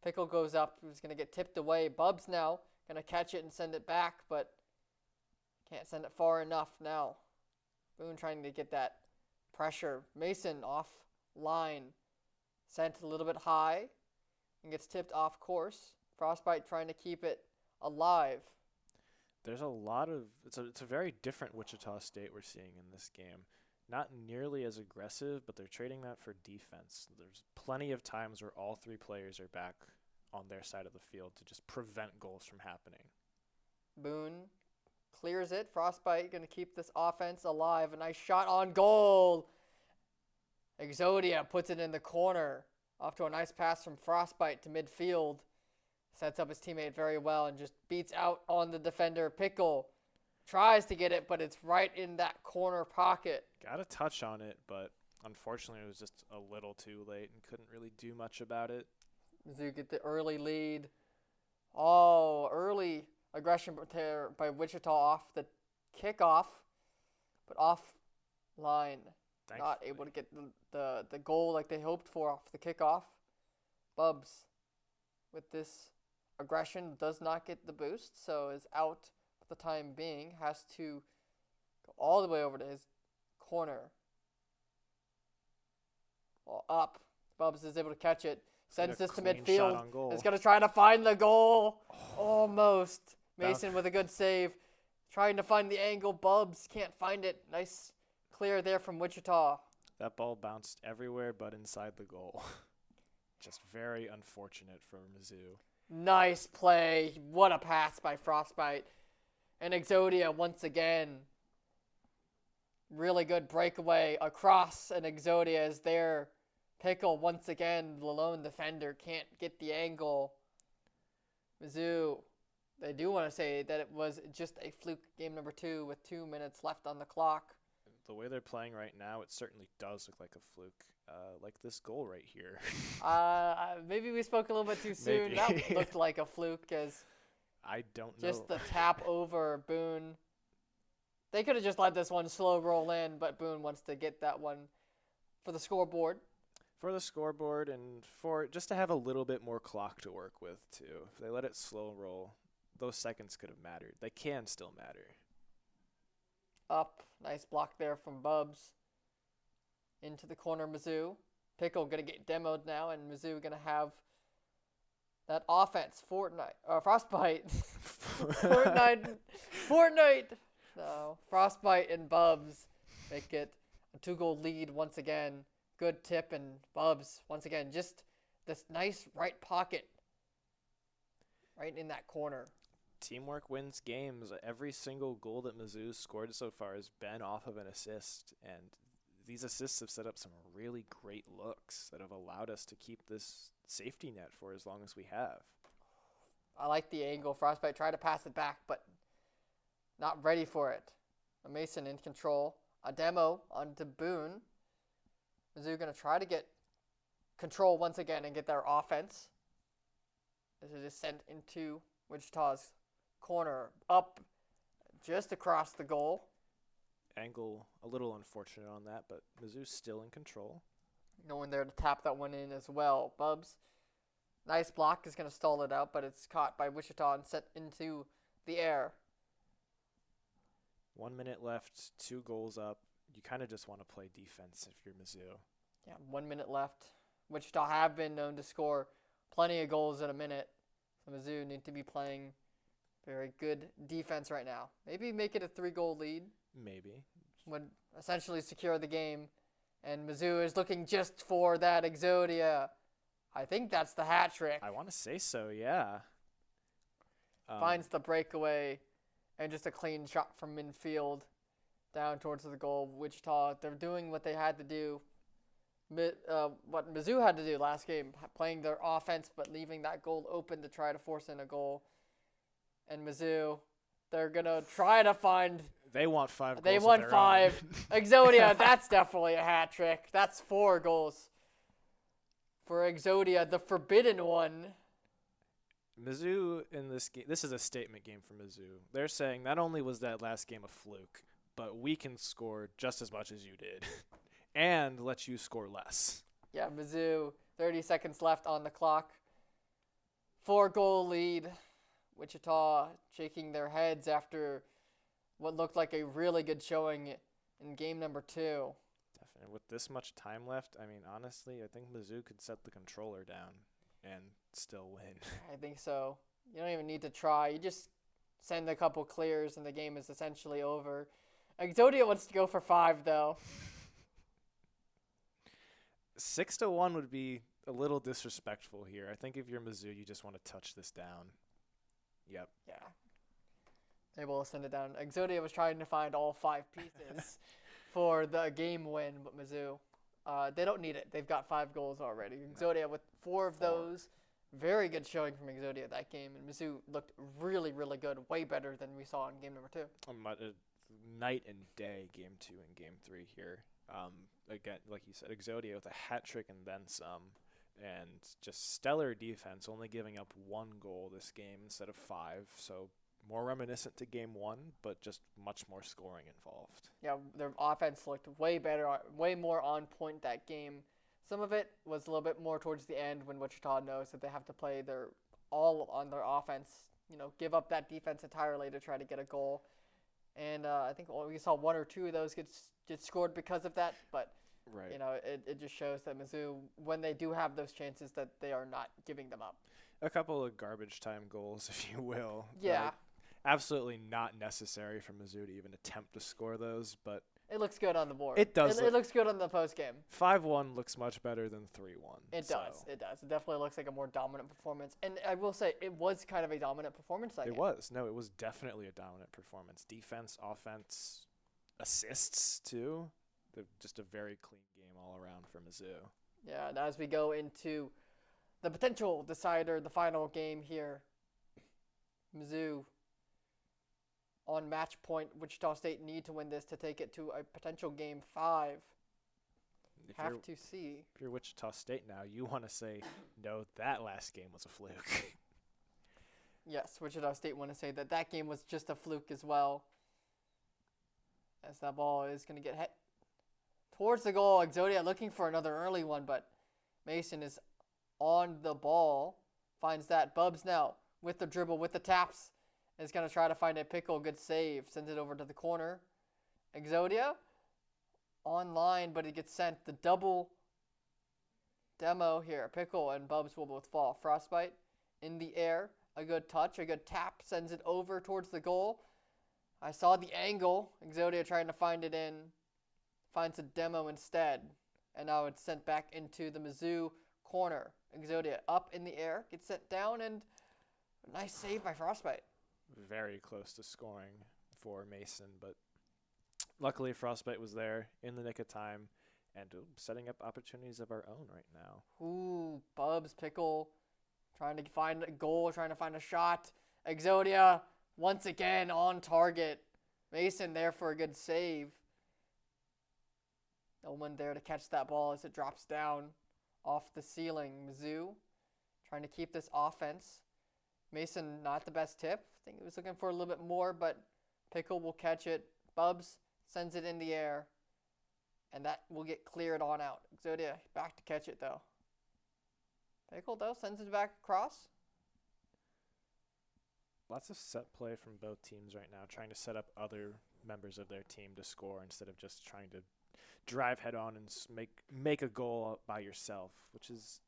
Speaker 1: Pickle goes up. He's going to get tipped away. Bubs now going to catch it and send it back, but can't send it far enough now. Boone trying to get that pressure. Mason off line. Sent a little bit high and gets tipped off course. Frostbite trying to keep it alive.
Speaker 2: There's a lot of it's a very different Wichita State we're seeing in this game. Not nearly as aggressive, but they're trading that for defense. There's plenty of times where all 3 players are back on their side of the field to just prevent goals from happening.
Speaker 1: Boone clears it. Frostbite going to keep this offense alive. A nice shot on goal. Exodia puts it in the corner. Off to a nice pass from Frostbite to midfield. Sets up his teammate very well and just beats out on the defender. Pickle tries to get it, but it's right in that corner pocket.
Speaker 2: Got a touch on it, but unfortunately it was just a little too late and couldn't really do much about it.
Speaker 1: Mizzou get the early lead. Oh, early aggression there by Wichita off the kickoff, but offline. Not able to get the goal like they hoped for off the kickoff. Bubs, with this aggression, does not get the boost, so is out for the time being. Has to go all the way over to his corner. Well, up. Bubs is able to catch it. Sends this to midfield. Is going to try to find the goal. Almost. Mason with a good save. Trying to find the angle. Bubs can't find it. Nice clear there from Wichita.
Speaker 2: That ball bounced everywhere but inside the goal. Just very unfortunate for Mizzou.
Speaker 1: Nice play. What a pass by Frostbite. And Exodia once again. Really good breakaway across, and Exodia is there. Pickle once again, the lone defender, can't get the angle. Mizzou, they do want to say that it was just a fluke game number 2 with 2 minutes left on the clock.
Speaker 2: The way they're playing right now, it certainly does look like a fluke. Like this goal right here.
Speaker 1: Maybe we spoke a little bit too soon. That looked like a fluke as
Speaker 2: I don't know.
Speaker 1: Just the tap over Boone. They could have just let this one slow roll in, but Boone wants to get that one for the scoreboard.
Speaker 2: For the scoreboard and for just to have a little bit more clock to work with, too. If they let it slow roll, those seconds could have mattered. They can still matter.
Speaker 1: up. Nice block there from Bubs. Into the corner, Mizzou. Pickle gonna get demoed now, and Mizzou gonna have that offense. Frostbite. Fortnite. No, Frostbite and Bubs make it a 2-goal lead once again. Good tip, and Bubs once again just this nice right pocket, right in that corner.
Speaker 2: Teamwork wins games. Every single goal that Mizzou's scored so far has been off of an assist, and these assists have set up some really great looks that have allowed us to keep this safety net for as long as we have.
Speaker 1: I like the angle. Frostbite tried to pass it back, but not ready for it. Mason in control. A demo onto Boone. Mizzou going to try to get control once again and get their offense. This is sent into Wichita's corner. Up just across the goal.
Speaker 2: Angle a little unfortunate on that, but Mizzou's still in control.
Speaker 1: No one there to tap that one in as well. Bubs, nice block, is going to stall it out, but it's caught by Wichita and set into the air.
Speaker 2: 1 minute left, 2 goals up. You kind of just want to play defense if you're Mizzou.
Speaker 1: Yeah, 1 minute left. Wichita have been known to score plenty of goals in a minute. So Mizzou need to be playing very good defense right now. Maybe make it a 3-goal lead.
Speaker 2: Maybe.
Speaker 1: Would essentially secure the game. And Mizzou is looking just for that Exodia. I think that's the hat trick.
Speaker 2: I want to say so, yeah.
Speaker 1: Finds the breakaway and just a clean shot from midfield down towards the goal. Wichita, they're doing what they had to do. What Mizzou had to do last game, playing their offense but leaving that goal open to try to force in a goal. And Mizzou, they're going to try to find...
Speaker 2: They want 5 goals.
Speaker 1: They won 5. Exodia, that's definitely a hat trick. That's 4 goals for Exodia, the forbidden one.
Speaker 2: Mizzou in this game, this is a statement game for Mizzou. They're saying not only was that last game a fluke, but we can score just as much as you did and let you score less.
Speaker 1: Yeah, Mizzou, 30 seconds left on the clock. 4-goal lead. Wichita shaking their heads after what looked like a really good showing in game number 2.
Speaker 2: Definitely. With this much time left, I mean, honestly, I think Mizzou could set the controller down and still win.
Speaker 1: I think so. You don't even need to try. You just send a couple clears and the game is essentially over. Exodia wants to go for 5, though.
Speaker 2: 6-1 would be a little disrespectful here. I think if you're Mizzou, you just want to touch this down. Yep.
Speaker 1: Yeah. Able to send it down. Exodia was trying to find all 5 pieces for the game win, but Mizzou, they don't need it. They've got 5 goals already. Exodia with 4 of those. Very good showing from Exodia that game, and Mizzou looked really, really good. Way better than we saw in game number 2.
Speaker 2: Night and day game 2 and game 3 here. Again, like you said, Exodia with a hat trick and then some. And just stellar defense, only giving up 1 goal this game instead of 5. So more reminiscent to game 1, but just much more scoring involved.
Speaker 1: Yeah, their offense looked way better, way more on point that game. Some of it was a little bit more towards the end when Wichita knows that they have to play their all on their offense, give up that defense entirely to try to get a goal. And I think we saw 1 or 2 of those get scored because of that, but
Speaker 2: right.
Speaker 1: It just shows that Mizzou, when they do have those chances, that they are not giving them up.
Speaker 2: A couple of garbage time goals, if you will.
Speaker 1: Yeah.
Speaker 2: Absolutely not necessary for Mizzou to even attempt to score those, but
Speaker 1: it looks good on the board.
Speaker 2: It does.
Speaker 1: It looks good on the post game.
Speaker 2: 5-1 looks much better than 3-1.
Speaker 1: It does. It does. It definitely looks like a more dominant performance. And I will say, it was kind of a dominant performance that game.
Speaker 2: It was. No, it was definitely a dominant performance. Defense, offense, assists too. Just a very clean game all around for Mizzou.
Speaker 1: Yeah, and as we go into the potential decider, the final game here, Mizzou on match point. Wichita State need to win this to take it to a potential game 5. Have to see.
Speaker 2: If you're Wichita State now, you want to say, no, that last game was a fluke.
Speaker 1: Yes, Wichita State want to say that game was just a fluke as well. As that ball is going to get hit towards the goal. Exodia looking for another early one, but Mason is on the ball. Finds that. Bubs now with the dribble, with the taps. Is going to try to find a pickle. Good save. Sends it over to the corner. Exodia online, but it gets sent. The double demo here. Pickle and Bubs will both fall. Frostbite in the air. A good touch, a good tap, sends it over towards the goal. I saw the angle. Exodia trying to find it in. Finds a demo instead. And now it's sent back into the Mizzou corner. Exodia up in the air. Gets sent down, and a nice save by Frostbite.
Speaker 2: Very close to scoring for Mason, but luckily Frostbite was there in the nick of time and setting up opportunities of our own right now.
Speaker 1: Ooh, Bubs, Pickle, trying to find a goal, trying to find a shot. Exodia, once again, on target. Mason there for a good save. No one there to catch that ball as it drops down off the ceiling. Mizzou trying to keep this offense. Mason, not the best tip. I think he was looking for a little bit more, but Pickle will catch it. Bubs sends it in the air, and that will get cleared on out. Exodia back to catch it, though. Pickle, though, sends it back across.
Speaker 2: Lots of set play from both teams right now, trying to set up other members of their team to score instead of just trying to drive head on and make a goal by yourself, which is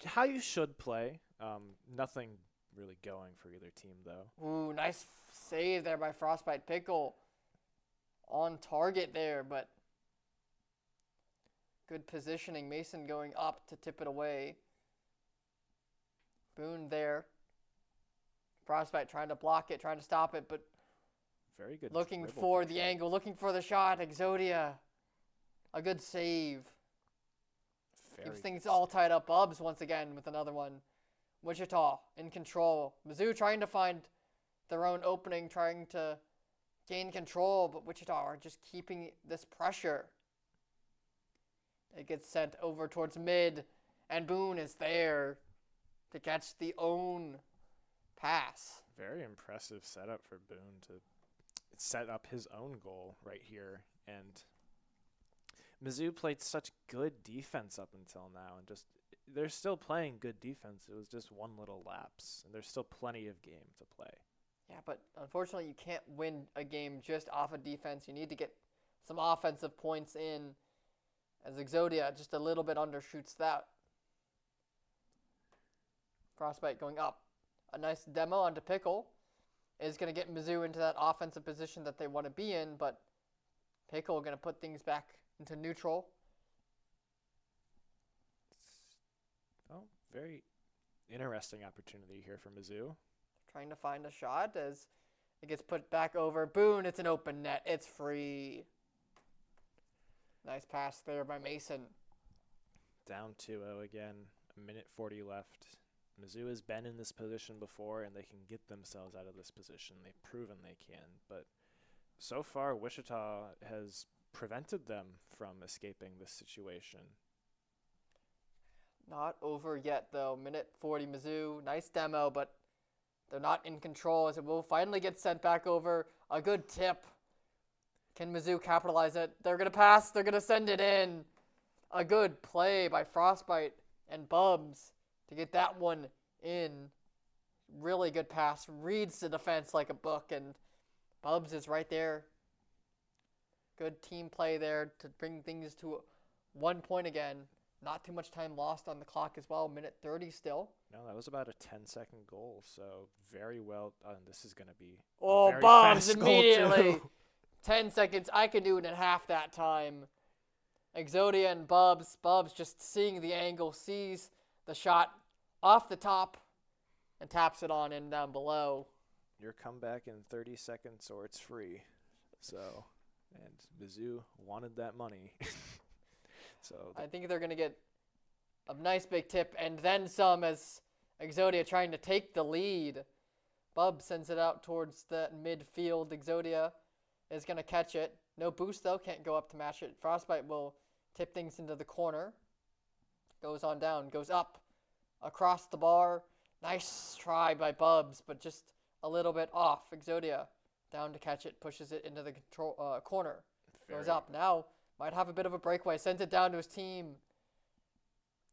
Speaker 2: how you should play. Nothing really going for either team, though.
Speaker 1: Ooh, nice save there by Frostbite. Pickle on target there, but good positioning. Mason going up to tip it away. Boone there. Frostbite trying to block it, trying to stop it, but
Speaker 2: very good.
Speaker 1: Looking for the angle, looking for the shot. Exodia, a good save. Keeps things all tied up. Bubs once again with another one. Wichita in control. Mizzou trying to find their own opening, trying to gain control, but Wichita are just keeping this pressure. It gets sent over towards mid, and Boone is there to catch the own pass.
Speaker 2: Very impressive setup for Boone to set up his own goal right here. And Mizzou played such good defense up until now, and just they're still playing good defense. It was just one little lapse, and there's still plenty of game to play.
Speaker 1: Yeah, but unfortunately you can't win a game just off of defense. You need to get some offensive points in, as Exodia just a little bit undershoots that. Frostbite going up. A nice demo onto Pickle is going to get Mizzou into that offensive position that they want to be in, but Pickle going to put things back into neutral.
Speaker 2: Oh, very interesting opportunity here for Mizzou.
Speaker 1: Trying to find a shot as it gets put back over. Boone, it's an open net. It's free. Nice pass there by Mason.
Speaker 2: Down 2-0 again. A minute 40 left. Mizzou has been in this position before, and they can get themselves out of this position. They've proven they can. But so far, Wichita has prevented them from escaping this situation.
Speaker 1: Not over yet, though. Minute 40, Mizzou. Nice demo, but they're not in control as it will finally get sent back over. A good tip. Can Mizzou capitalize it? They're going to pass. They're going to send it in. A good play by Frostbite and Bubs to get that one in. Really good pass. Reads the defense like a book, and Bubs is right there. Good team play there to bring things to 1 point again. Not too much time lost on the clock as well. Minute 30 still.
Speaker 2: No, that was about a 10-second goal, so very well done. This is going to be
Speaker 1: oh,
Speaker 2: a very
Speaker 1: Bubs
Speaker 2: fast
Speaker 1: immediately.
Speaker 2: goal too.
Speaker 1: 10 seconds. I can do it in half that time. Exodia and Bubs. Bubs just seeing the angle, sees the shot off the top and taps it on in down below.
Speaker 2: Your comeback in 30 seconds or it's free. So, and Mizzou wanted that money. So
Speaker 1: I think they're going to get a nice big tip and then some as Exodia trying to take the lead. Bub sends it out towards the midfield. Exodia is going to catch it. No boost, though. Can't go up to match it. Frostbite will tip things into the corner. Goes on down. Goes up. Across the bar. Nice try by Bubs, but just a little bit off. Exodia down to catch it. Pushes it into the corner. Goes up. Now might have a bit of a breakaway. Sends it down to his team.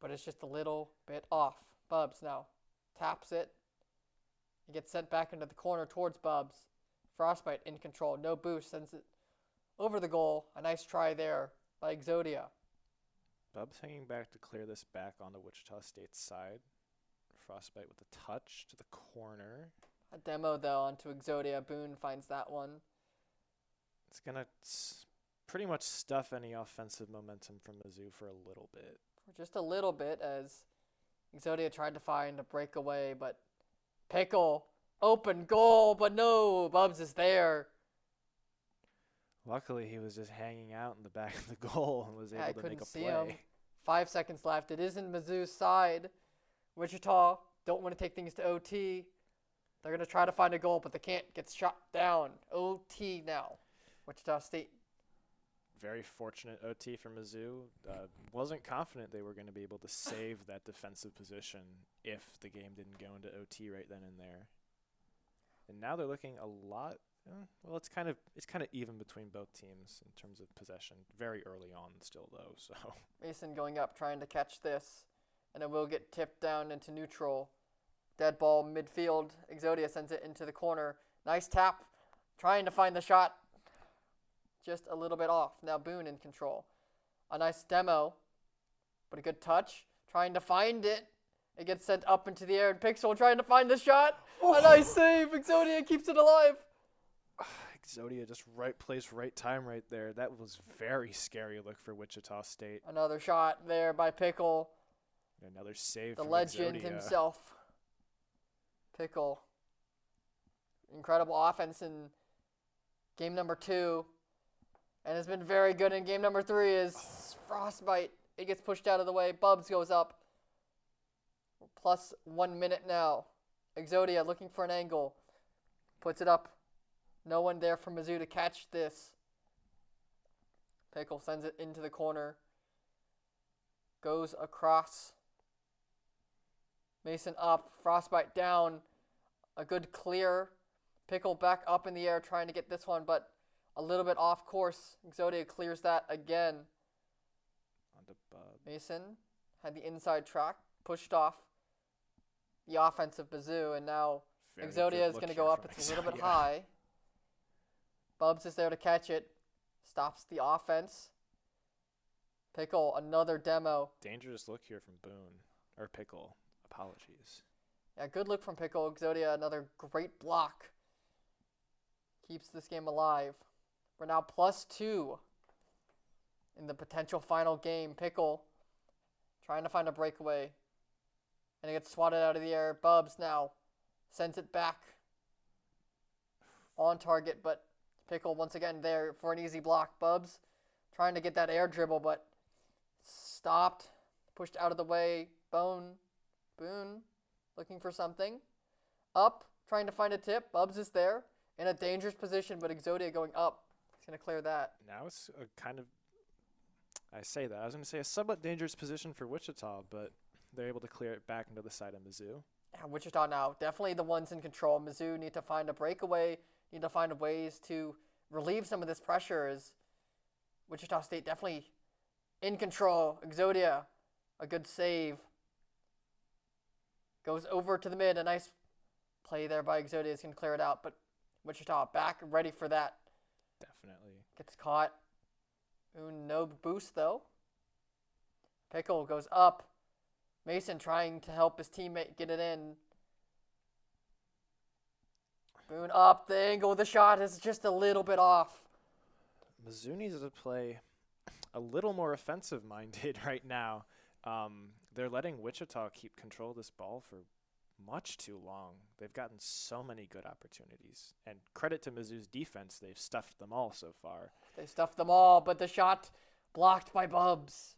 Speaker 1: But it's just a little bit off. Bubs now taps it. He gets sent back into the corner towards Bubs. Frostbite in control. No boost. Sends it over the goal. A nice try there by Exodia.
Speaker 2: Bubs hanging back to clear this back onto Wichita State's side. Frostbite with a touch to the corner.
Speaker 1: A demo, though, onto Exodia. Boone finds that one.
Speaker 2: It's going to pretty much stuff any offensive momentum from Mizzou for a little bit.
Speaker 1: For just a little bit, as Exodia tried to find a breakaway, but Pickle, open goal, but no, Bubs is there.
Speaker 2: Luckily, he was just hanging out in the back of the goal and was able to make a play.
Speaker 1: Him. 5 seconds left. It isn't Mizzou's side. Wichita don't want to take things to OT. They're going to try to find a goal, but they can't. Get shot down. OT now. Wichita State.
Speaker 2: Very fortunate OT for Mizzou. Wasn't confident they were going to be able to save that defensive position if the game didn't go into OT right then and there. And now they're looking a lot. Well, it's kind of even between both teams in terms of possession. Very early on, still though. So
Speaker 1: Mason going up, trying to catch this, and it will get tipped down into neutral. Dead ball midfield. Exodia sends it into the corner. Nice tap, trying to find the shot. Just a little bit off. Now Boone in control. A nice demo, but a good touch. Trying to find it. It gets sent up into the air, and Pixel trying to find the shot. A nice save. Exodia keeps it alive.
Speaker 2: Exodia just right place, right time right there. That was very scary look for Wichita State.
Speaker 1: Another shot there by Pickle.
Speaker 2: Another save
Speaker 1: the
Speaker 2: from
Speaker 1: legend
Speaker 2: Exodia.
Speaker 1: himself. Pickle. Incredible offense in game number 2. And has been very good in game number 3 is Frostbite. It gets pushed out of the way. Bubs goes up. Plus 1 minute now. Exodia looking for an angle. Puts it up. No one there for Mizzou to catch this. Pickle sends it into the corner. Goes across. Mason up. Frostbite down. A good clear. Pickle back up in the air trying to get this one, but a little bit off course. Exodia clears that again.
Speaker 2: Onto Bubs.
Speaker 1: Mason had the inside track. Pushed off the offensive Mizzou, and now
Speaker 2: Very
Speaker 1: Exodia
Speaker 2: good
Speaker 1: is
Speaker 2: look
Speaker 1: going to
Speaker 2: here
Speaker 1: go up.
Speaker 2: from
Speaker 1: It's a little bit
Speaker 2: Exodia.
Speaker 1: high. Bubs is there to catch it. Stops the offense. Pickle, another demo.
Speaker 2: Dangerous look here from Boone. Or Pickle. Apologies.
Speaker 1: Yeah, good look from Pickle. Exodia, another great block. Keeps this game alive. We're now +2 in the potential final game. Pickle trying to find a breakaway. And it gets swatted out of the air. Bubs now sends it back. On target, but Pickle once again there for an easy block. Bubs trying to get that air dribble, but stopped. Pushed out of the way. Boone looking for something. Up, trying to find a tip. Bubs is there in a dangerous position, but Exodia going up. He's going to clear that.
Speaker 2: Now it's a kind of, I say that. I was going to say a somewhat dangerous position for Wichita, but they're able to clear it back into the side of Mizzou.
Speaker 1: Yeah, Wichita now definitely the ones in control. Mizzou need to find a breakaway. Need to find ways to relieve some of this pressure. As Wichita State definitely in control. Exodia, a good save. Goes over to the mid. A nice play there by Exodia is going to clear it out. But Wichita back, ready for that.
Speaker 2: Definitely.
Speaker 1: Gets caught. Ooh, no boost, though. Pickle goes up. Mason trying to help his teammate get it in. Boone up. The angle of the shot is just a little bit off.
Speaker 2: Mizzou needs to play a little more offensive-minded right now. They're letting Wichita keep control of this ball for much too long. They've gotten so many good opportunities. And credit to Mizzou's defense, they've stuffed them all so far.
Speaker 1: They stuffed them all, but the shot blocked by Bubs.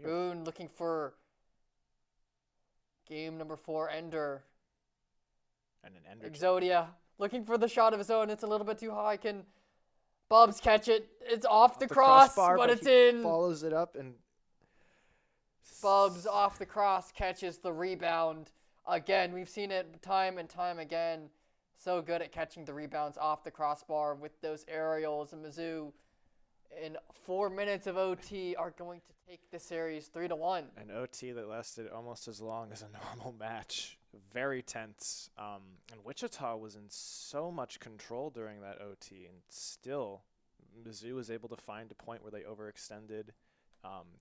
Speaker 1: Boone looking for game number 4 ender.
Speaker 2: And an ender.
Speaker 1: Exodia looking for the shot of his own. It's a little bit too high. Can Bubs catch it? It's off the crossbar, but it's in.
Speaker 2: Follows it up and
Speaker 1: Bubs off the cross catches the rebound. Again, we've seen it time and time again. So good at catching the rebounds off the crossbar with those aerials. And Mizzou, in 4 minutes of OT, are going to take the series 3-1.
Speaker 2: An OT that lasted almost as long as a normal match. Very tense. And Wichita was in so much control during that OT, and still Mizzou was able to find a point where they overextended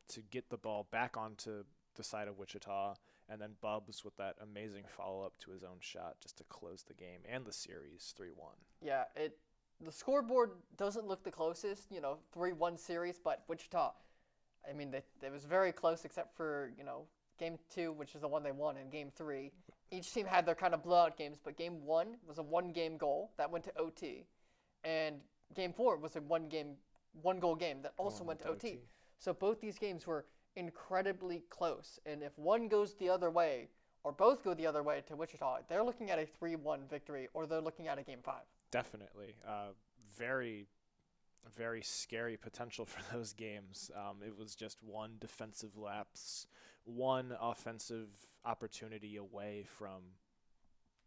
Speaker 2: to get the ball back onto the side of Wichita, and then Bubs with that amazing follow-up to his own shot just to close the game and the series 3-1.
Speaker 1: Yeah, the scoreboard doesn't look the closest, 3-1 series, but Wichita, I mean, it was very close except for, Game 2, which is the one they won, and Game 3. Each team had their kind of blowout games, but Game 1 was a one-game goal that went to OT. And Game 4 was a one-goal game that also went to OT. So both these games were incredibly close. And if one goes the other way, or both go the other way to Wichita, they're looking at a 3-1 victory, or they're looking at a Game 5.
Speaker 2: Definitely. Very, very scary potential for those games. It was just one defensive lapse, one offensive opportunity away from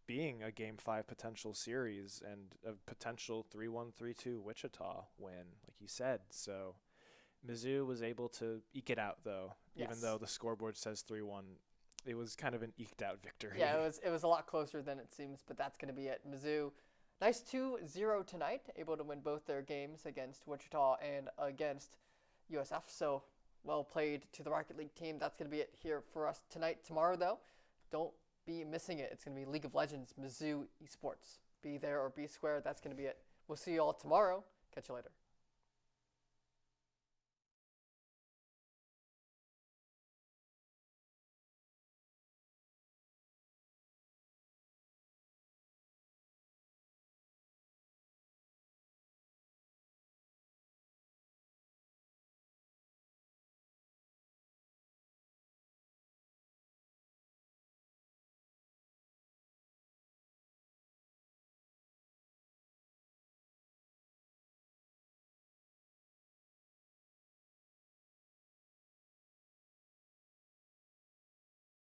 Speaker 2: being a Game 5 potential series and a potential 3-1, 3-2 Wichita win, like you said. So Mizzou was able to eke it out, though,
Speaker 1: Yes.
Speaker 2: even though the scoreboard says 3-1. It was kind of an eked out victory.
Speaker 1: Yeah, it was a lot closer than it seems, but that's going to be it. Mizzou, nice 2-0 tonight, able to win both their games against Wichita and against USF. So well played to the Rocket League team. That's going to be it here for us tonight. Tomorrow, though, don't be missing it. It's going to be League of Legends Mizzou Esports. Be there or be square. That's going to be it. We'll see you all tomorrow. Catch you later.